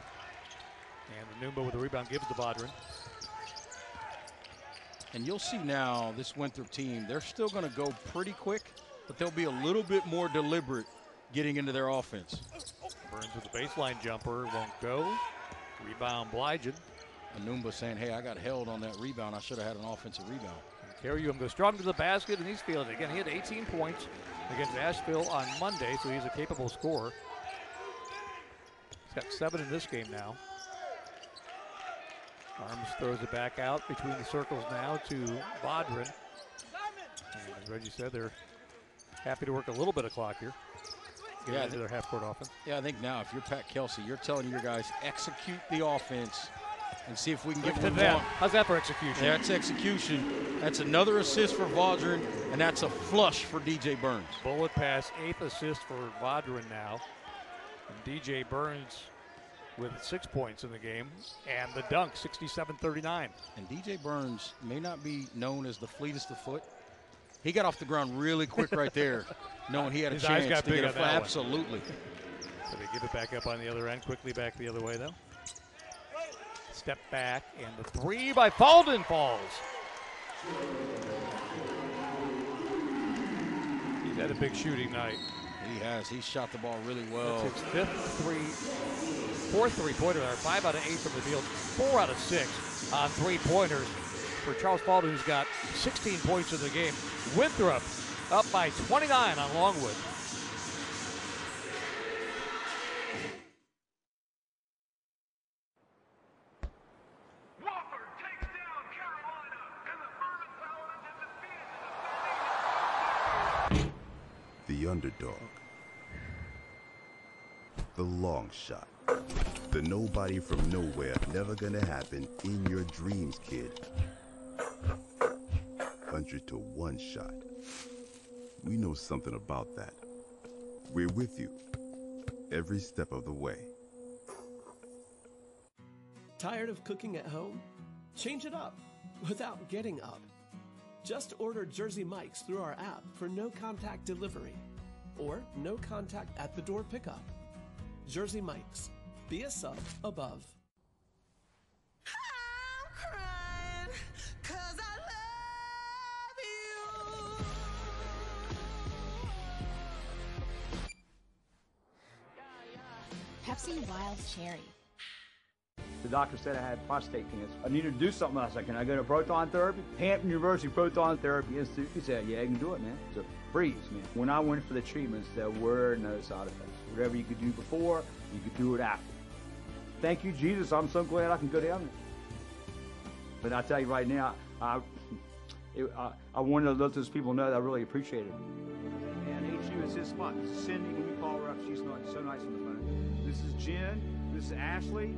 and Anumba with the rebound gives to Vaudrin. And you'll see now this Winthrop team, they're still going to go pretty quick, but they'll be a little bit more deliberate getting into their offense. Burns with the baseline jumper, won't go. Rebound Blygen. Anumba saying, hey, I got held on that rebound. I should have had an offensive rebound. Incarium goes strong to the basket, and he's feeling it. Again, he had 18 points against Asheville on Monday, so he's a capable scorer. He's got 7 in this game now. Arms throws it back out between the circles now to Vaudrin. And as Reggie said, they're happy to work a little bit of clock here. get into their half-court offense. Yeah, I think now if you're Pat Kelsey, you're telling your guys execute the offense and see if we can get one more. How's that for execution? Yeah, that's execution. That's another assist for Vaudrin, and that's a flush for DJ Burns. Bullet pass, 8th assist for Vaudrin now. And DJ Burns with 6 points in the game, and the dunk, 67-39. And DJ Burns may not be known as the fleetest of foot. He got off the ground really quick right there, knowing he had a His chance eyes got to big get on a that one. Absolutely. So they give it back up on the other end, quickly back the other way though. Step back, and the 3 by Falden falls. He's had a big shooting night. He has. He shot the ball really well. That's his fourth three-pointer there. 5 out of 8 from the field, 4 out of 6 on three-pointers for Charles Falden, who's got 16 points in the game. Winthrop up by 29 on Longwood. The underdog. The long shot. The nobody from nowhere, never gonna happen in your dreams, kid. 100 to 1 shot. We know something about that. We're with you every step of the way. Tired of cooking at home? Change it up without getting up. Just order Jersey Mike's through our app for no contact delivery or no contact at the door pickup. Jersey Mike's. Be a sub above. I'm crying 'cause I love you. Pepsi Wild Cherry. The doctor said I had prostate cancer. I needed to do something. I said, can I go to proton therapy? Hampton University Proton Therapy Institute. He said, yeah, you can do it, man. So freeze, man. When I went for the treatments, there were no side effects. Whatever you could do before, you could do it after. Thank you, Jesus. I'm so glad I can go down there. But I tell you right now, I wanted to let those people know that I really appreciate it. And HU is his spot. This is Cindy. When you call her up, she's not so nice on the phone. This is Jen. This is Ashley.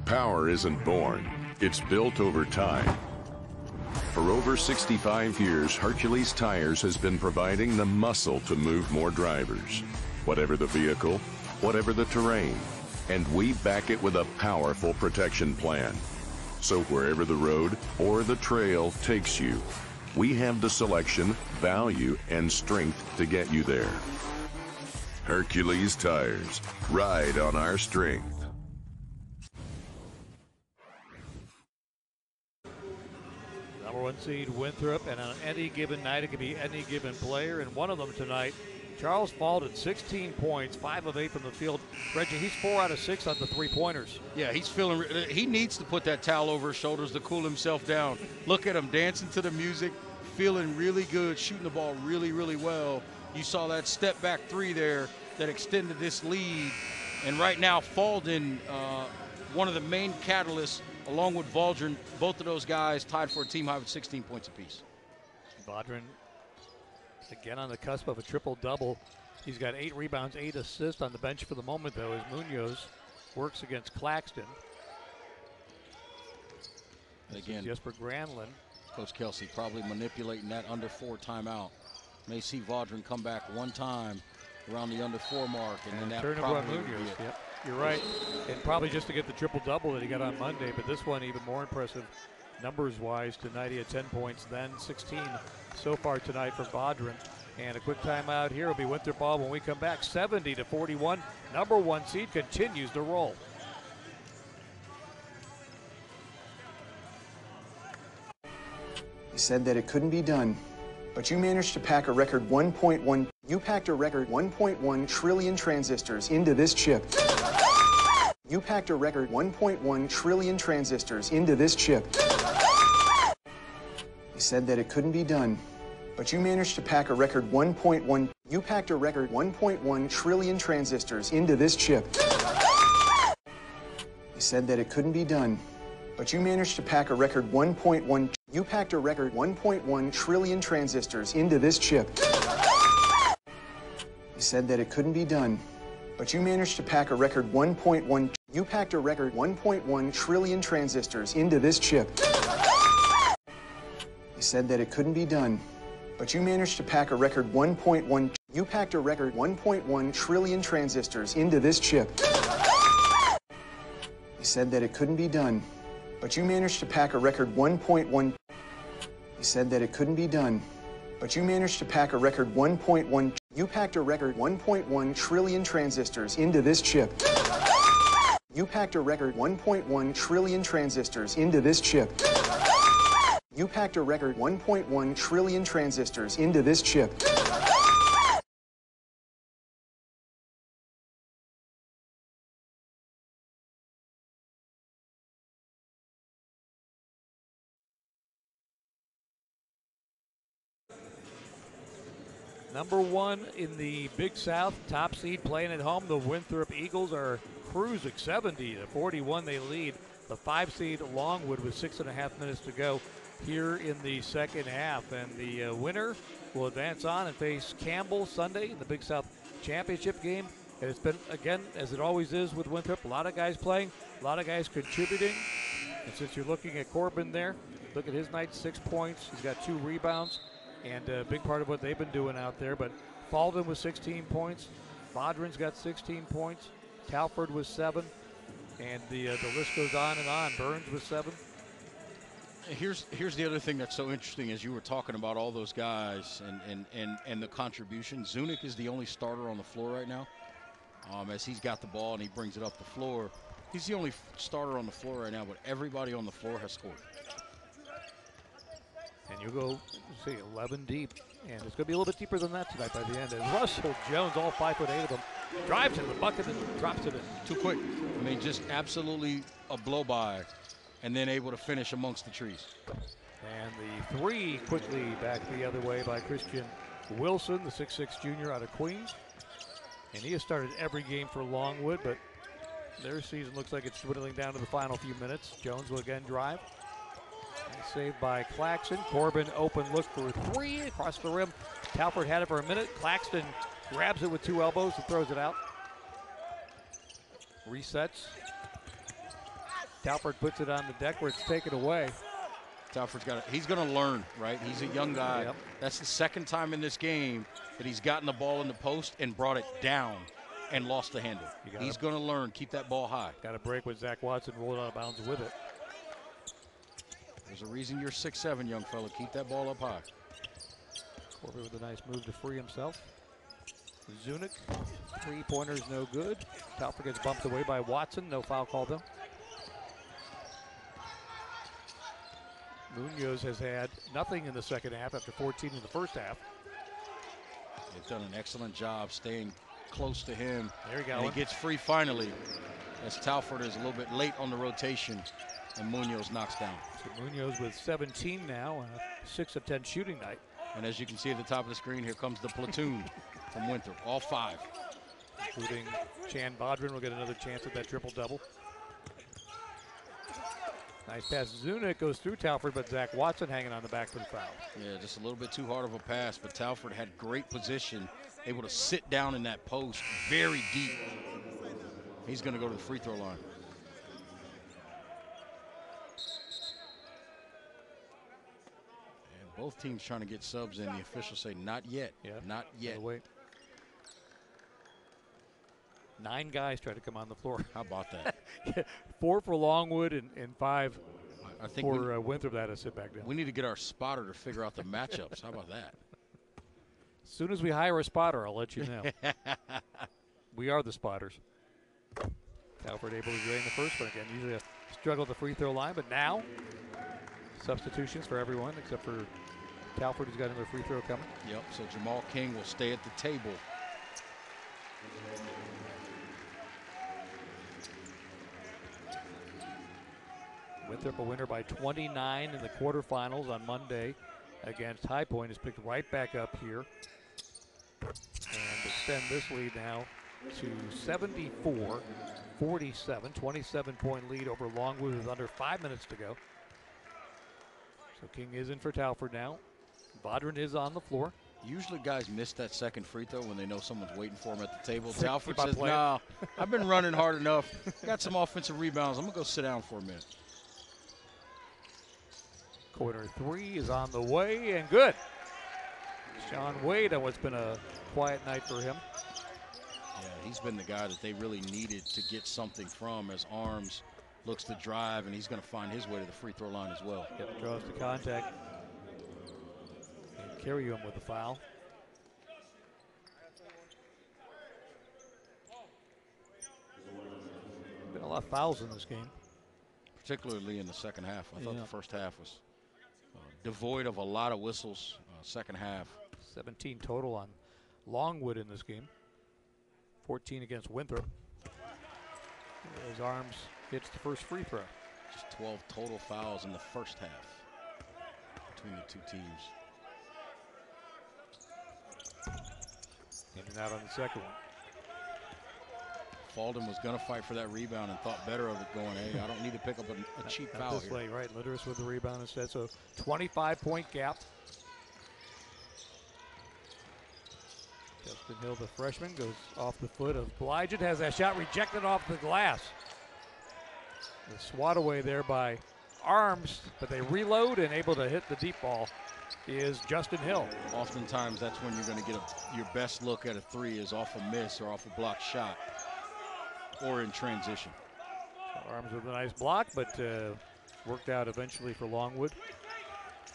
Power isn't born, it's built over time. For over 65 years, Hercules Tires has been providing the muscle to move more drivers. Whatever the vehicle, whatever the terrain, and we back it with a powerful protection plan. So wherever the road or the trail takes you, we have the selection, value, and strength to get you there. Hercules Tires, ride on our strength. Number 1 seed Winthrop, and on any given night it could be any given player, and one of them tonight, Charles Falden, 16 points, 5 of 8 from the field. Reggie, he's 4 out of 6 on the three-pointers. Yeah, he's feeling, he needs to put that towel over his shoulders to cool himself down. Look at him dancing to the music, feeling really good, shooting the ball really, really well. You saw that step back 3 there that extended this lead. And right now, Falden, one of the main catalysts, along with Vaudrin, both of those guys tied for a team high with 16 points apiece. Vaudrin again on the cusp of a triple-double. He's got 8 rebounds, 8 assists on the bench for the moment, though, as Munoz works against Claxton. Again, Jesper Granlund. Coach Kelsey probably manipulating that under 4 timeout. May see Vaudrin come back one time around the under 4 mark, and then that probably would be it. Yep, you're right. And probably just to get the triple-double that he got on Monday, but this one even more impressive numbers-wise. Tonight he had 10 points, then 16 so far tonight for Vaudrin. And a quick timeout here will be Winthrop ball when we come back. 70-41. Number 1 seed continues to roll. You said that it couldn't be done, but you managed to pack a record 1.1. You packed a record 1.1 trillion transistors into this chip. You packed a record 1.1 trillion transistors into this chip. You said that it couldn't be done, but you managed to pack a record 1.1. You packed a record 1.1 trillion transistors into this chip. You said that it couldn't be done, but you managed to pack a record 1.1. You packed a record 1.1 trillion transistors into this chip. You said that it couldn't be done, but you managed to pack a record 1.1. You packed a record 1.1 trillion transistors into this chip. You said that it couldn't be done, but you managed to pack a record 1.1. You packed a record 1.1 trillion transistors into this chip. You said that it couldn't be done, but you managed to pack a record 1.1. You said that it couldn't be done, but you managed to pack a record 1.1. You packed a record 1.1 trillion transistors into this chip. You packed a record 1.1 trillion transistors into this chip. You packed a record 1.1 trillion transistors into this chip. Number one in the Big South, top seed playing at home. The Winthrop Eagles are cruising 70-41. They lead the 5 seed Longwood with 6.5 minutes to go here in the second half. And the winner will advance on and face Campbell Sunday in the Big South Championship game. And it's been, again, as it always is with Winthrop, a lot of guys playing, a lot of guys contributing. And since you're looking at Corbin there, look at his night, 6 points. He's got 2 rebounds. And a big part of what they've been doing out there. But Falden with 16 points. Bodrin's got 16 points. Talford with 7. And the list goes on and on. Burns with 7. Here's the other thing that's so interesting as you were talking about all those guys and the contribution. Zunic is the only starter on the floor right now. As he's got the ball and he brings it up the floor. He's the only starter on the floor right now, but everybody on the floor has scored. And you go, see, 11 deep. And it's going to be a little bit deeper than that tonight by the end. And Russell Jones, all 5'8" of them, drives in the bucket and drops it in. Too quick. I mean, just absolutely a blow-by, and then able to finish amongst the trees. And the 3 quickly back the other way by Christian Wilson, the 6'6" junior out of Queens. And he has started every game for Longwood, but their season looks like it's dwindling down to the final few minutes. Jones will again drive. Saved by Claxton. Corbin open look for 3 across the rim. Talford had it for a minute. Claxton grabs it with 2 elbows and throws it out. Resets. Talford puts it on the deck where it's taken away. Talford's got it. He's going to learn, right? He's a young guy. Yep. That's the second time in this game that he's gotten the ball in the post and brought it down and lost the handle. He's going to learn. Keep that ball high. Got a break with Zach Watson, rolled out of bounds with it. There's a reason you're 6'7", young fella. Keep that ball up high. Corbin with a nice move to free himself. Zunic, 3-pointer's no good. Talford gets bumped away by Watson. No foul called though. Munoz has had nothing in the second half after 14 in the first half. They've done an excellent job staying close to him. There you go. And he gets free finally as Talford is a little bit late on the rotation. And Munoz knocks down. So Munoz with 17 now, 6 of 10 shooting night. And as you can see at the top of the screen, here comes the platoon from Winthrop, all 5. Including Chan Bodrin will get another chance at that triple-double. Nice pass. Zunic goes through Talford, but Zach Watson hanging on the back for the foul. Yeah, just a little bit too hard of a pass, but Talford had great position, able to sit down in that post very deep. He's going to go to the free throw line. Both teams trying to get subs in. The officials say not yet. Yeah, not yet. Wait. 9 guys try to come on the floor. How about that? Yeah, 4 for Longwood and 5 I think for Winthrop that had to sit back down. We need to get our spotter to figure out the matchups. How about that? As soon as we hire a spotter, I'll let you know. We are the spotters. Talford able to drain the first one again. Usually a struggle at the free throw line, but now substitutions for everyone except for Talford, who's got another free throw coming. Yep, so Jamal King will stay at the table. Winthrop a winner by 29 in the quarterfinals on Monday against High Point. Is picked right back up here and extend this lead now to 74-47, 27-point lead over Longwood with under 5 minutes to go. So King is in for Talford now. Bodrin is on the floor. Usually guys miss that second free throw when they know someone's waiting for them at the table. Sick, Talford keep on says, playing. nah, I've been running hard enough. Got some offensive rebounds. I'm going to go sit down for a minute. Corner three is on the way and good. Sean Wade on what's been a quiet night for him. Yeah, he's been the guy that they really needed to get something from as Arms looks to drive, and he's going to find his way to the free throw line as well. Yep, draws the contact. And carry him with the foul. Been a lot of fouls in this game. Particularly in the second half. I thought Yeah. the first half was devoid of a lot of whistles. Second half. 17 total on Longwood in this game. 14 against Winthrop. As Arms hits the first free throw. Just 12 total fouls in the first half between the two teams. In and out on the second one. Falden was going to fight for that rebound and thought better of it going, hey, I don't need to pick up a cheap Not foul this here. late, right? Litteris with the rebound instead. So 25-point gap. Justin Hill, the freshman, goes off the foot of Blygen. Has that shot rejected off the glass. The swat away there by Arms, but they reload and able to hit the deep ball is Justin Hill. Oftentimes that's when you're going to get your best look at a three is off a miss or off a blocked shot or in transition. So Arms with a nice block, but worked out eventually for Longwood.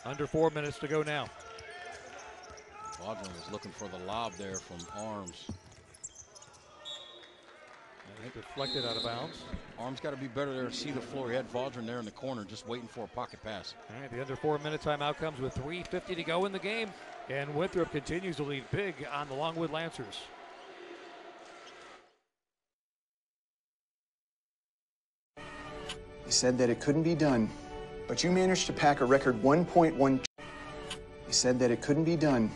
Under 4 minutes to go now. Vaudrin was looking for the lob there from Arms. I think deflected out of bounds. Arms got to be better there to see the floor. He had Vaudrin there in the corner just waiting for a pocket pass. All right, the under 4 minute timeout comes with 3:50 to go in the game. And Winthrop continues to lead big on the Longwood Lancers. He said that it couldn't be done, but you managed to pack a record 1.1. He said that it couldn't be done,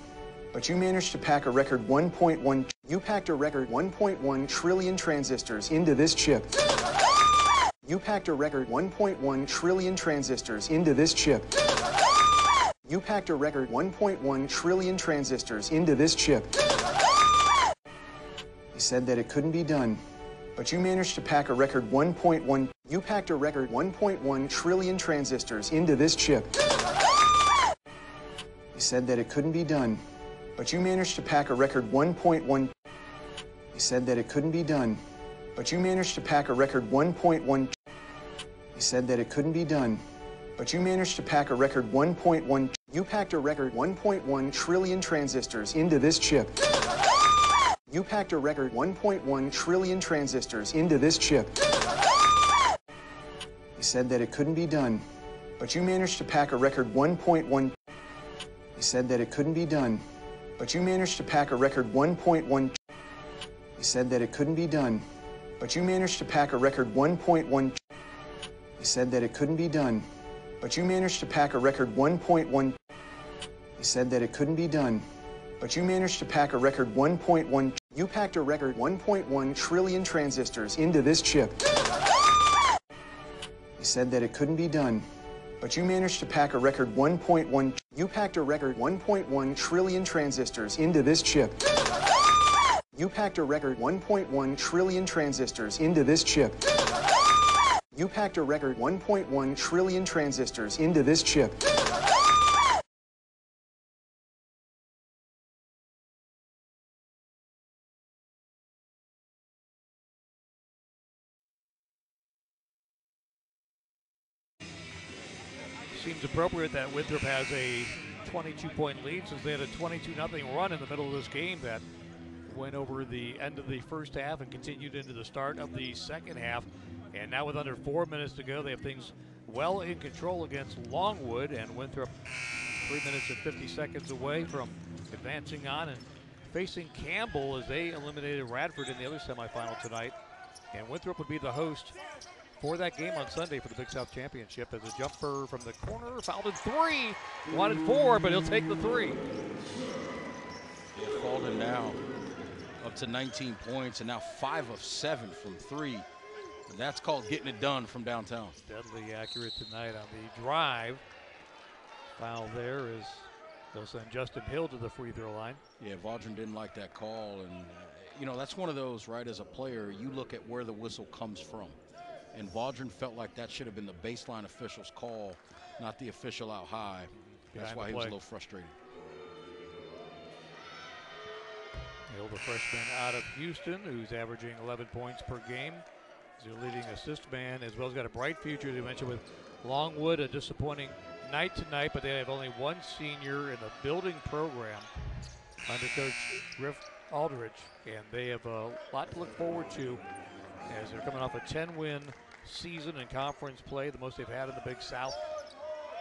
but you managed to pack a record 1.1. You packed a record 1.1 trillion transistors into this chip. You packed a record 1.1 trillion transistors into this chip. You packed a record 1.1 trillion transistors into this chip. He said that it couldn't be done, but you managed to pack a record 1.1. You packed a record 1.1 trillion transistors into this chip. He said that it couldn't be done, but you managed to pack a record 1.1. He said that it couldn't be done, but you managed to pack a record 1.1. He said that it couldn't be done, but you managed to pack a record 1.1. You packed a record 1.1 trillion transistors into this chip. You packed a record 1.1 trillion transistors into this chip. He said that it couldn't be done, but you managed to pack a record 1.1. He said that it couldn't be done, but you managed to pack a record 1.1. He said that it couldn't be done, but you managed to pack a record 1.1. He said that it couldn't be done, but you managed to pack a record 1.1. He said that it couldn't be done, but you managed to pack a record 1.1. You packed a record 1.1 trillion transistors into this chip. He said that it couldn't be done, but you managed to pack a record 1.1. You packed a record 1.1 trillion transistors into this chip. You packed a record 1.1 trillion transistors into this chip. You packed a record 1.1 trillion transistors into this chip. Seems appropriate that Winthrop has a 22-point lead since they had a 22-0 run in the middle of this game that went over the end of the first half and continued into the start of the second half. And now with under 4 minutes to go, they have things well in control against Longwood, and Winthrop 3 minutes and 50 seconds away from advancing on and facing Campbell as they eliminated Radford in the other semifinal tonight. And Winthrop would be the host for that game on Sunday for the Big South Championship as a jumper from the corner, fouled in 3, wanted 4, but he'll take the 3. Yeah, Falden now up to 19 points and now 5 of 7 from 3. And that's called getting it done from downtown. Deadly accurate tonight on the drive. Foul there is They'll send Justin Hill to the free throw line. Yeah, Vaudrin didn't like that call. And, you know, that's one of those, right, as a player, you look at where the whistle comes from. And Vaudrin felt like that should have been the baseline official's call, not the official out high. That's why he was a little frustrated. Hill, the freshman out of Houston, who's averaging 11 points per game. He's their leading assist man, as well as got a bright future, as you mentioned, with Longwood. A disappointing night tonight, but they have only one senior in the building program under Coach Griff Aldridge, and they have a lot to look forward to as they're coming off a 10-win season in conference play, the most they've had in the Big South.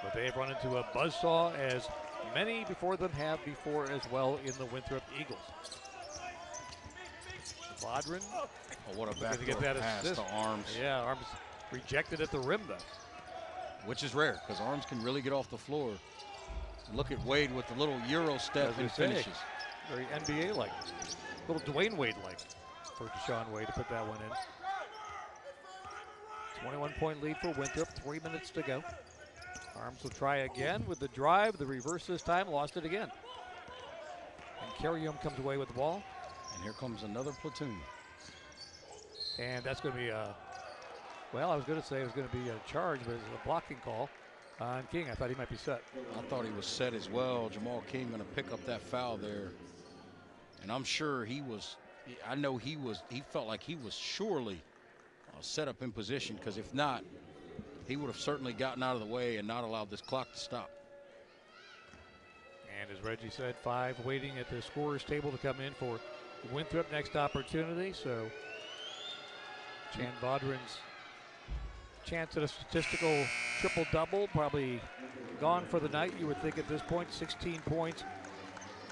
But they have run into a buzzsaw, as many before them have before as well, in the Winthrop Eagles. Vaudrin. Oh, what a backdoor get that pass assist. to Arms. Yeah, Arms rejected at the rim, though. Which is rare, because Arms can really get off the floor. Look at Wade with the little Euro step and finishes. Very NBA-like. Little Dwayne Wade-like for Deshaun Wade to put that one in. 21-point lead for Winthrop, 3 minutes to go. Arms will try again with the drive. The reverse this time, lost it again. And Carrium comes away with the ball. And here comes another platoon. And that's going to be well, I was going to say it was going to be a charge, but it's a blocking call on King. I thought he might be set. I thought he was set as well. Jamal King going to pick up that foul there. And I'm sure he was, I know he felt like he was surely set up in position, because if not, he would have certainly gotten out of the way and not allowed this clock to stop. And as Reggie said, 5 waiting at the scorer's table to come in for Winthrop next opportunity. So Chan Vaudrin's chance at a statistical triple-double probably gone for the night, you would think at this point. 16 points,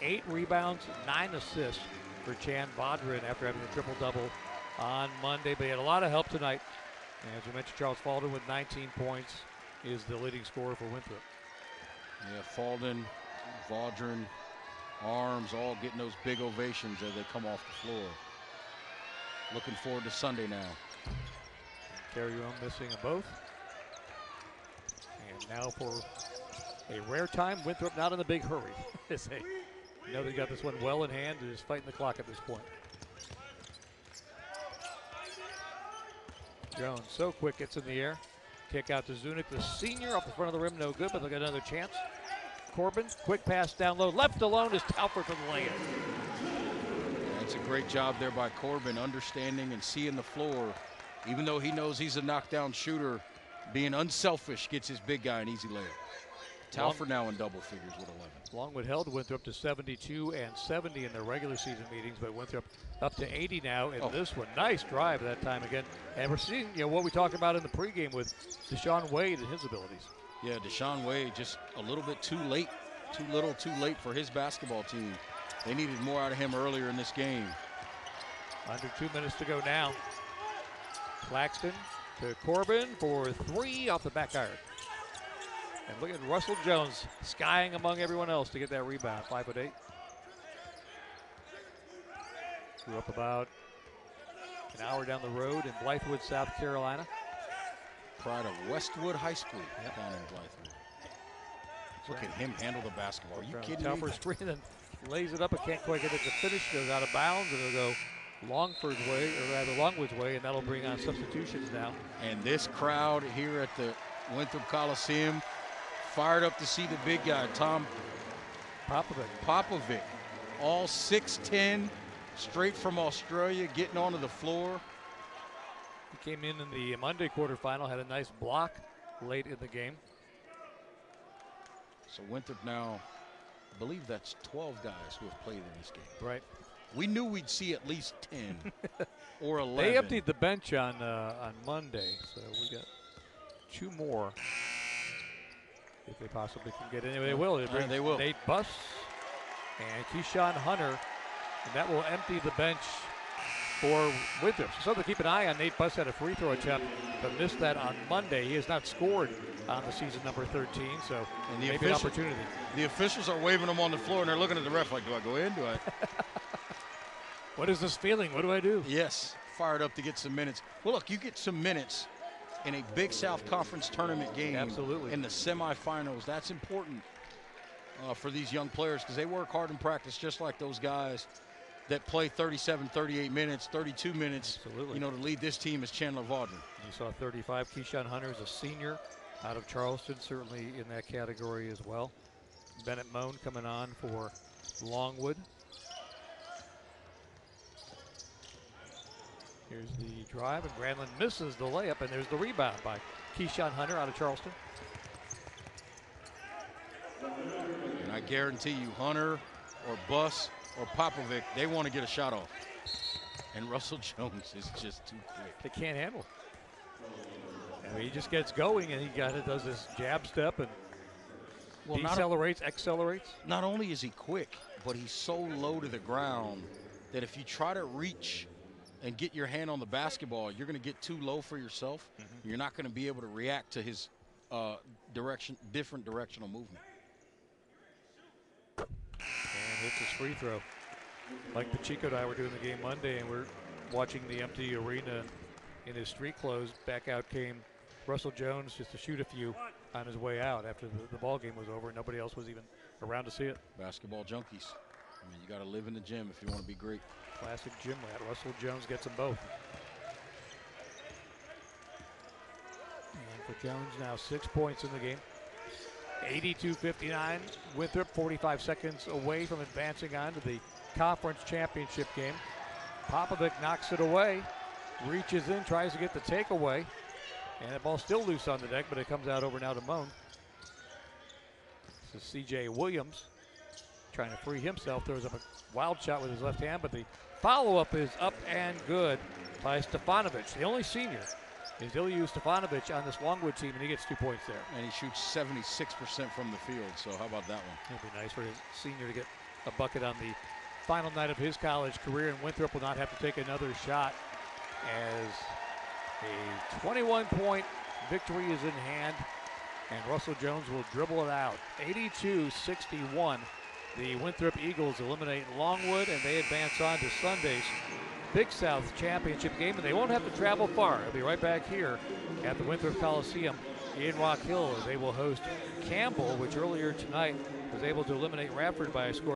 8 rebounds, 9 assists for Chan Vaudrin after having a triple-double on Monday. But he had a lot of help tonight. And as we mentioned, Charles Falden with 19 points is the leading scorer for Winthrop. Yeah, Falden, Vaudrin, Arms all getting those big ovations as they come off the floor. Looking forward to Sunday now. Carrion missing them both. And now for a rare time, Winthrop not in a big hurry. They know they got this one well in hand and is fighting the clock at this point. Jones so quick, gets in the air. Kick out to Zunic, the senior, off the front of the rim, no good, but they'll get another chance. Corbin, quick pass down low, left alone is Talford for the layup. That's a great job there by Corbin, understanding and seeing the floor. Even though he knows he's a knockdown shooter, being unselfish gets his big guy an easy layup. Talford now in double figures with 11. Longwood held Winthrop to 72 and 70 in their regular season meetings, but Winthrop up to 80 now in this one. Nice drive that time again. And we're seeing, what we talked about in the pregame with Deshaun Wade and his abilities. Yeah, Deshaun Wade just a little bit too late. Too little, too late for his basketball team. They needed more out of him earlier in this game. Under 2 minutes to go now. Claxton to Corbin for 3 off the back iron. And look at Russell Jones skying among everyone else to get that rebound, 5'8". Grew up about an hour down the road in Blythewood, South Carolina. Pride of Westwood High School down in Blythewood. Look at him handle the basketball. Are you kidding me? Telfer screen and lays it up, but can't quite get it to finish. Goes out of bounds, and it'll go Longford's way, or rather Longwood's way, and that'll bring on substitutions now. And this crowd here at the Winthrop Coliseum fired up to see the big guy, Tom Popovic. All 6'10", straight from Australia, getting onto the floor. He came in the Monday quarterfinal, had a nice block late in the game. So Winthrop now, I believe that's 12 guys who have played in this game. Right. We knew we'd see at least 10 or 11. They emptied the bench on Monday, so we got 2 more. If they possibly can get in. They will. They will. Nate Buss and Keyshawn Hunter, and that will empty the bench for Winthrop. So something to keep an eye on. Nate Buss had a free throw attempt, but missed that on Monday. He has not scored on the season number 13, so maybe an opportunity. The officials are waving him on the floor, and they're looking at the ref like, do I go in? Do I? What is this feeling? What do I do? Yes, fired up to get some minutes. Well, look, you get some minutes in a Big South Conference tournament game. Absolutely. In the semifinals, that's important. for these young players because they work hard in practice just like those guys that play 37, 38 minutes, 32 minutes, Absolutely. you know, to lead this team is Chandler Vaudrin. You saw 35. Keyshawn Hunter is a senior out of Charleston, certainly in that category as well. Bennett Moan coming on for Longwood. Here's the drive, and Granlund misses the layup, and there's the rebound by Keyshawn Hunter out of Charleston. And I guarantee you, Hunter or Buss or Popovic, they want to get a shot off. And Russell Jones is just too quick. They can't handle it. I mean, he just gets going, and he does this jab step and decelerates, accelerates. Not only is he quick, but he's so low to the ground that if you try to reach and get your hand on the basketball, you're going to get too low for yourself. You're not going to be able to react to his different directional movement. And hits his free throw. Like Pacheco and I were doing the game Monday, and we're watching the empty arena in his street clothes. Back out came Russell Jones just to shoot a few on his way out after the ball game was over, and nobody else was even around to see it. Basketball junkies. I mean, you got to live in the gym if you want to be great. Classic gym rat. Russell Jones gets them both. And for Jones now 6 points in the game. 82-59. Winthrop 45 seconds away from advancing on to the conference championship game. Popovic knocks it away, reaches in, tries to get the takeaway, and the ball's still loose on the deck, but it comes out over now to Moan. This is C.J. Williams trying to free himself. Throws up a wild shot with his left hand, but the follow-up is up and good by Stefanovic. The only senior is Ilyu Stefanovic on this Longwood team, and he gets 2 points there. And he shoots 76% from the field, so how about that one? It'd be nice for his senior to get a bucket on the final night of his college career, and Winthrop will not have to take another shot as a 21-point victory is in hand, and Russell Jones will dribble it out. 82-61. The Winthrop Eagles eliminate Longwood, and they advance on to Sunday's BigSouth championship game, and they won't have to travel far. They'll be right back here at the Winthrop Coliseum in Rock Hill as they will host Campbell, which earlier tonight was able to eliminate Radford by a score